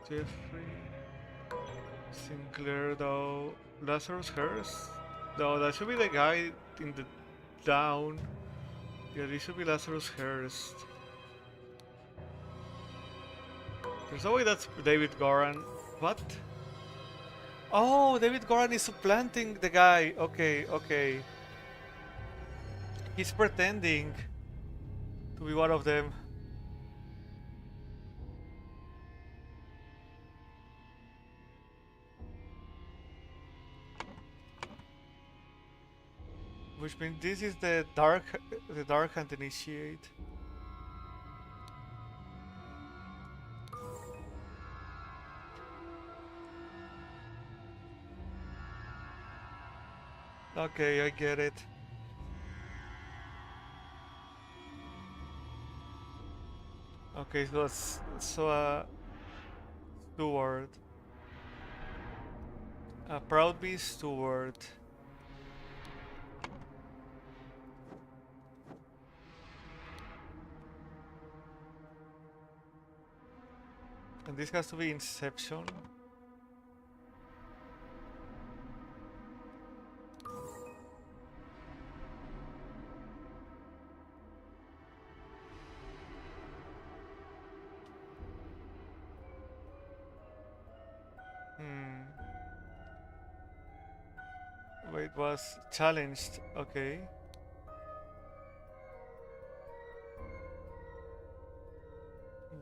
Jeffrey Sinclair, though. Lazarus Hearst? No, that should be the guy in the down. Yeah, this should be Lazarus Hearst. There's no way that's David Goran. What? Oh, David Goran is supplanting the guy. Okay, okay. He's pretending to be one of them. Which means this is the dark hand initiate. Okay, I get it. Okay, so steward, a proud beast steward. And this has to be Inception. Wait, was challenged. Okay.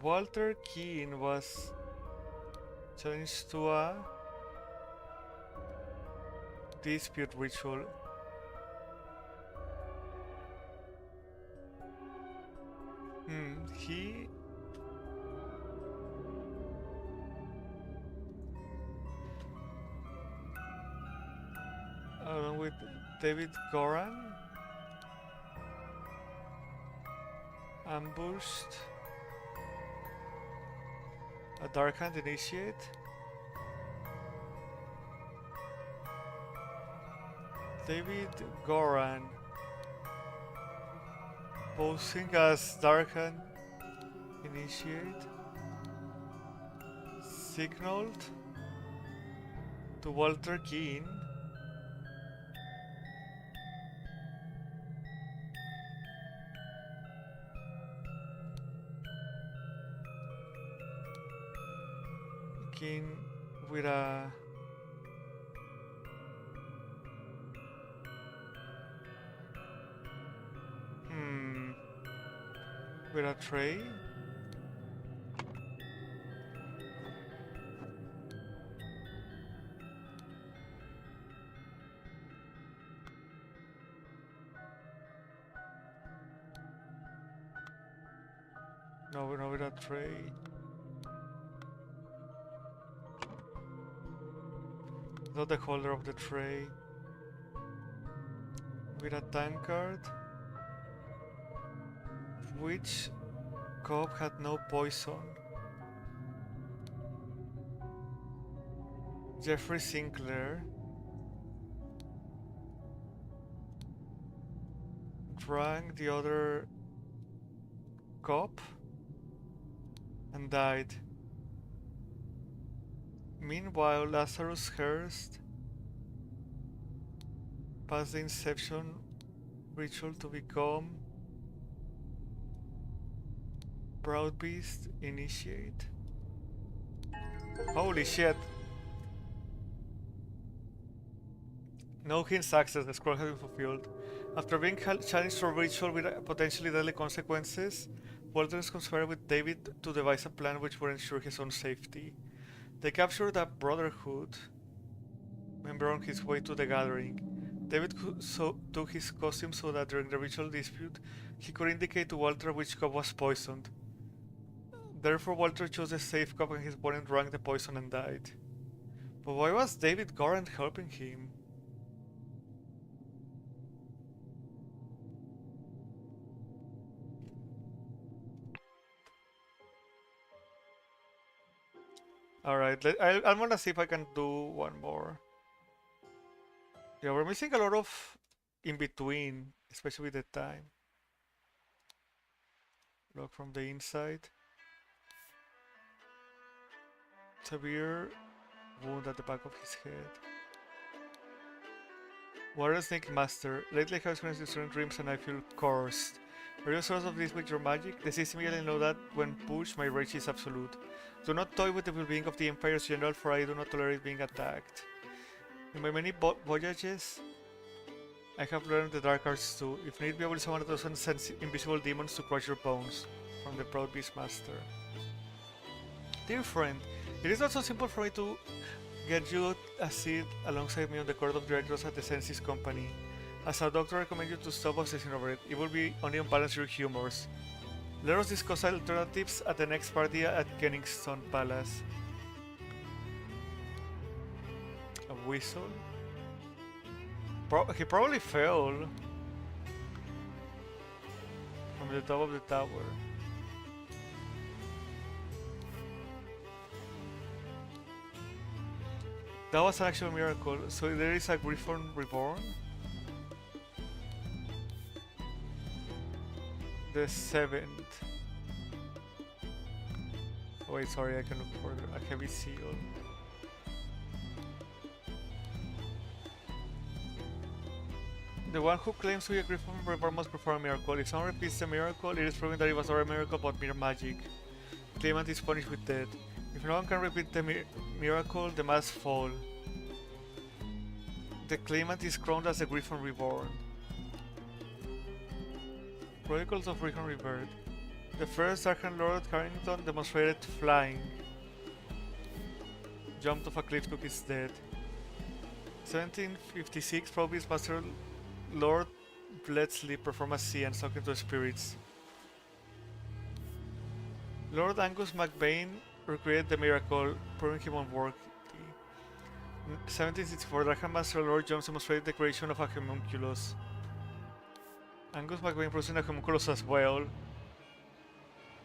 Walter Keane was challenged to a dispute ritual. He along with David Goran ambushed a Dark Hand initiate. David Goran posing as Dark Hand initiate signaled to Walter Keane with a with a tray. No, with a tray. Not the holder of the tray. With a tankard, which cup had no poison. Jeffrey Sinclair drank the other cup and died. Meanwhile, Lazarus Hearst passed the Inception ritual to become Proud Beast Initiate. Holy shit! No hints access, the scroll has been fulfilled. After being challenged to a ritual with potentially deadly consequences, Walter conspired with David to devise a plan which would ensure his own safety. They captured a Brotherhood member on his way to the gathering. David took his costume so that during the ritual dispute, he could indicate to Walter which cup was poisoned. Therefore, Walter chose the safe cup and his opponent drank the poison and died. But why was David Garrett helping him? Alright, I'm gonna see if I can do one more. Yeah, we're missing a lot of in between, especially with the time. Look from the inside. Severe wound at the back of his head. Water Snake Master. Lately I have experienced different dreams and I feel cursed. Are you a source of this with your magic? The system immediately know that when pushed, my rage is absolute. Do not toy with the well-being of the Empire's general, for I do not tolerate being attacked. In my many voyages, I have learned the dark arts too. If need be, I will summon a dozen invisible demons to crush your bones. From the proud Beastmaster. Dear friend, it is not so simple for me to get you a seat alongside me on the court of directors at the Sensis Company. As a doctor, I recommend you to stop obsessing over it. It will be only unbalance your humors. Let us discuss alternatives at the next party at Kennington Palace. A whistle? He probably fell from the top of the tower. That was an actual miracle. So there is a Griffon reborn? The 7th. Oh wait, sorry, I can look for a heavy seal. The one who claims to be a Griffon reborn must perform a miracle. If someone repeats the miracle, it is proven that it was not a miracle but mere magic. The claimant is punished with death. If no one can repeat the miracle, the must fall. The claimant is crowned as the Griffon Reborn. Chronicles of Griffon Rebirth. The first Archon Lord Carrington demonstrated flying. Jumped off a cliff, took his death. 1756, Proby's Master Lord Bletchley performed a sea and sunk into spirits. Lord Angus MacBain recreated the miracle, proving him unworthy. 1764, Dragon Master Lord Jones demonstrated the creation of a homunculus. Angus MacBain producing a homunculus as well.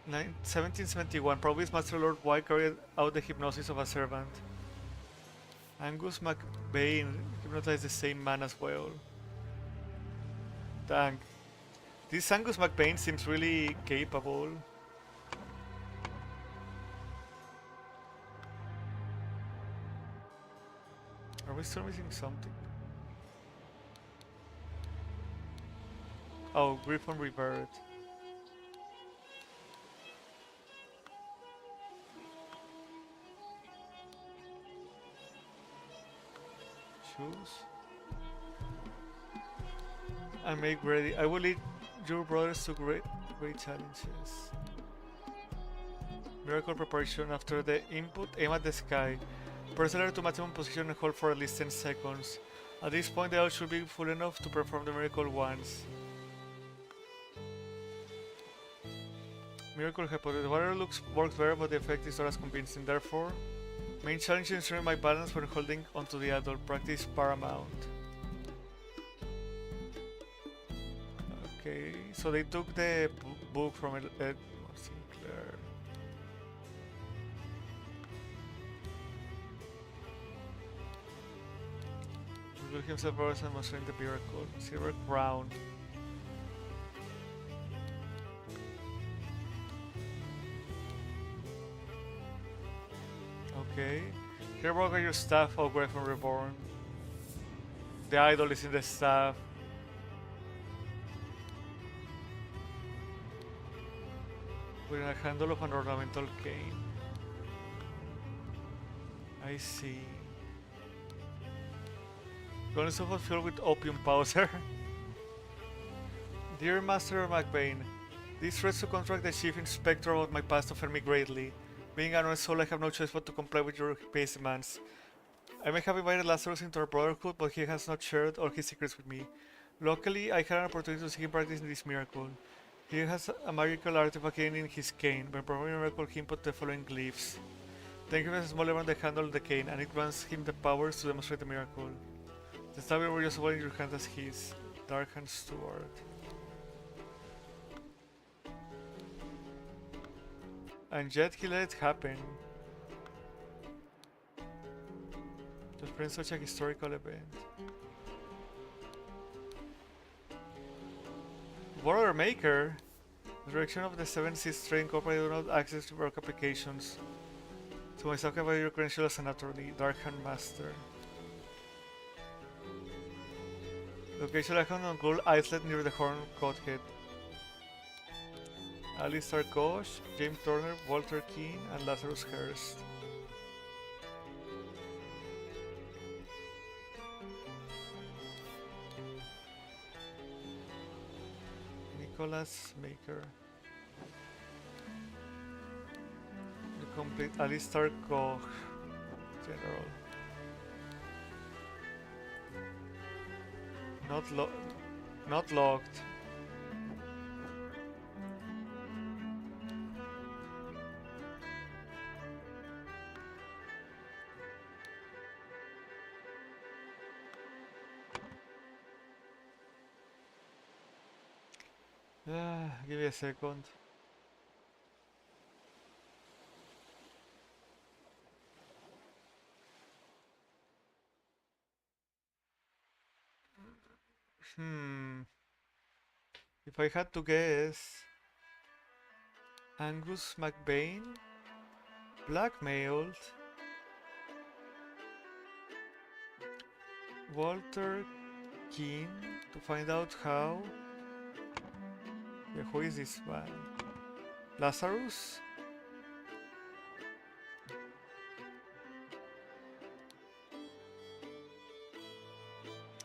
1771, Proby's Master Lord White carried out the hypnosis of a servant. Angus MacBain hypnotized the same man as well. Dang. This Angus MacBain seems really capable. Are we still missing something? Oh, Griffon Rebirth. Choose. And make ready. I will lead your brothers to great challenges. Miracle preparation. After the input, aim at the sky. Press L to maximum position and hold for at least 10 seconds. At this point, the owl should be full enough to perform the miracle once. Miracle hypothesis. The water works better, but the effect is not as convincing. Therefore, main challenge is ensuring my balance when holding onto the adult. Practice paramount. Okay, so they took the book from Ed Sinclair. Reveal himself brothers and mastering the miracle. Silver crown. Okay. Here broke your staff, O Griffon Reborn. The idol is in the staff. With a handle of an ornamental cane. I see. Golden sofa filled with opium powder. Dear Master MacBain, these threats to contract the Chief Inspector about my past offend me greatly. Being an honest soul, I have no choice but to comply with your base demands. I may have invited Lazarus into our brotherhood, but he has not shared all his secrets with me. Luckily, I had an opportunity to see him practice this miracle. He has a magical artifact in his cane. When performing a miracle, he input the following glyphs. Then he has a small element that handles the cane, and it grants him the powers to demonstrate the miracle. The staff will use in your hand as his Dark Hand Steward. And yet he let it happen. To explain such a historical event. Border Maker? The direction of the 7 Seas Trade Incorporated do not access to work applications. So I talk about your credentials as an attorney, Dark Hand Master. Location icon on Gold Islet near the Horn Godhead. Alistair Koch, James Turner, Walter Keane, and Lazarus Hurst. Nicholas Maker. The complete Alistair Koch, General. Not locked. Give me a second. If I had to guess, Angus McBain blackmailed Walter Keane to find out how. Yeah, who is this man? Lazarus?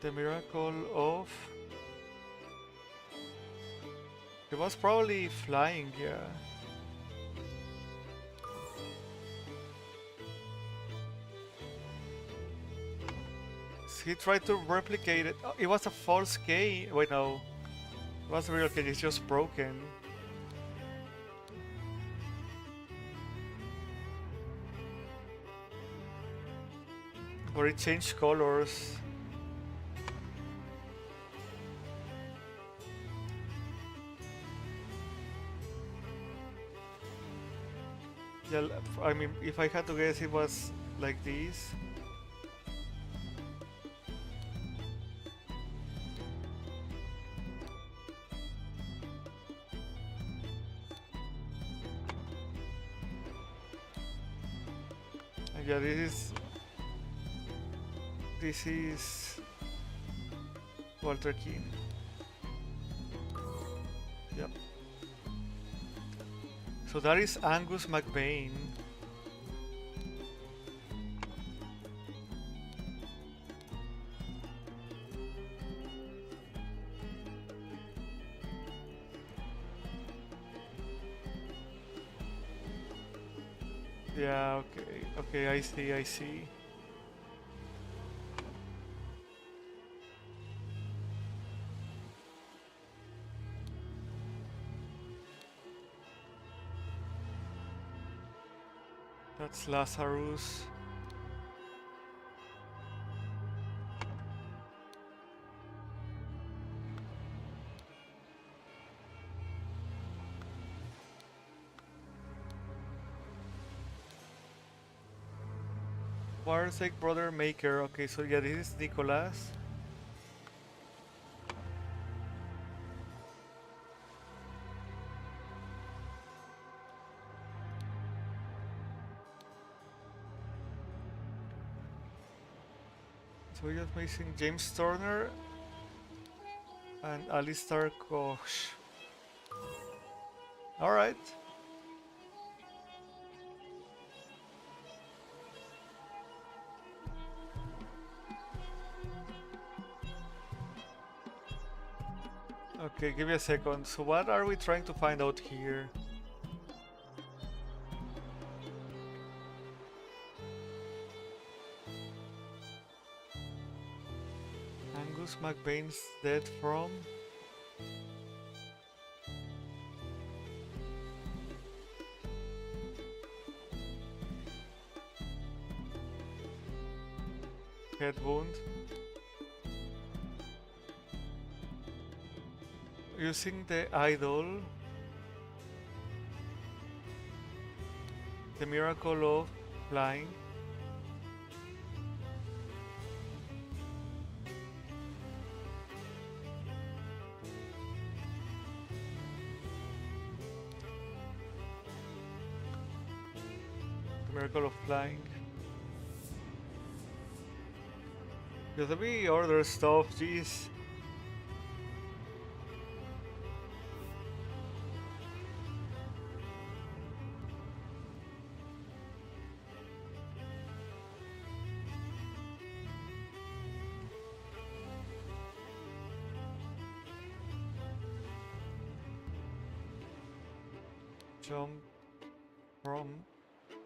The miracle of... He was probably flying, yeah. He tried to replicate it. Oh, it was a false case. Wait, no. It was a real case, it's just broken. Or it changed colors. Yeah, I mean, if I had to guess, it was like this. And yeah, this is Walter Keane. Yep. So that is Angus McBain. Yeah, okay, I see. That's Lazarus. Aztec brother Maker. Okay, so yeah, this is Nicholas. So we're just missing James Turner and Alistair Koch. Alright. Okay, give me a second. So what are we trying to find out here? Angus McBain's dead from... Head wound. Using the idol, the miracle of flying. The miracle of flying. Just let me order stuff, jeez. Jump from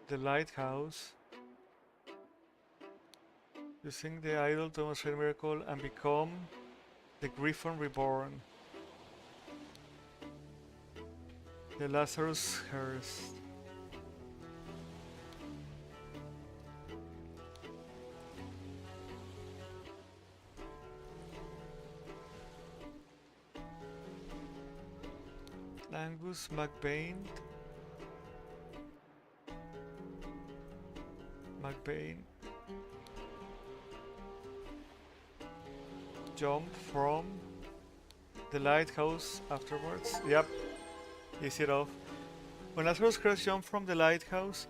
the lighthouse. Using the idol to demonstrate a miracle and become the Griffin reborn. The Lazarus Hearst. Angus McBain. Jump from the lighthouse afterwards. Yep, easy enough. When Lazarus Crest jumped from the lighthouse,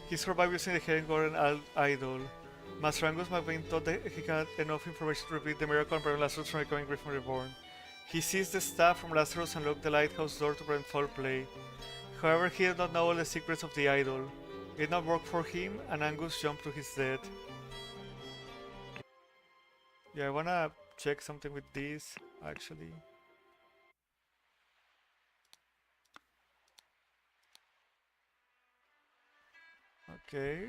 he survived using the Helen Gordon idol. Master Angus McBain thought that he had enough information to repeat the miracle and prevent Lazarus from becoming Griffin Reborn. He seized the staff from Lazarus and locked the lighthouse door to prevent foul play. However, he did not know all the secrets of the idol. It did not work for him, and Angus jumped to his death. Yeah, I wanna check something with this, actually. Okay.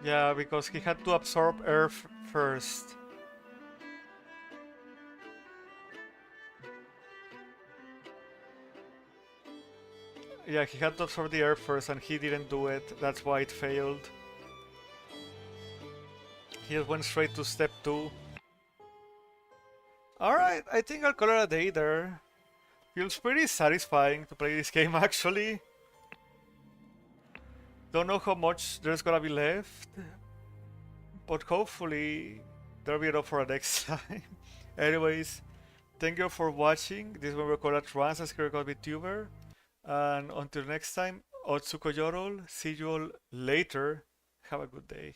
Yeah, because he had to absorb earth first. Yeah, he had to absorb the earth first and he didn't do it. That's why it failed. He just went straight to step 2. Alright, I think I'll call it a day there. Feels pretty satisfying to play this game actually. Don't know how much there's gonna be left, but hopefully there'll be enough for a next time. Anyways, thank you for watching. This is when we call it Latrans as VTuber. And until next time, I'm Huehucoyotl. See you all later. Have a good day.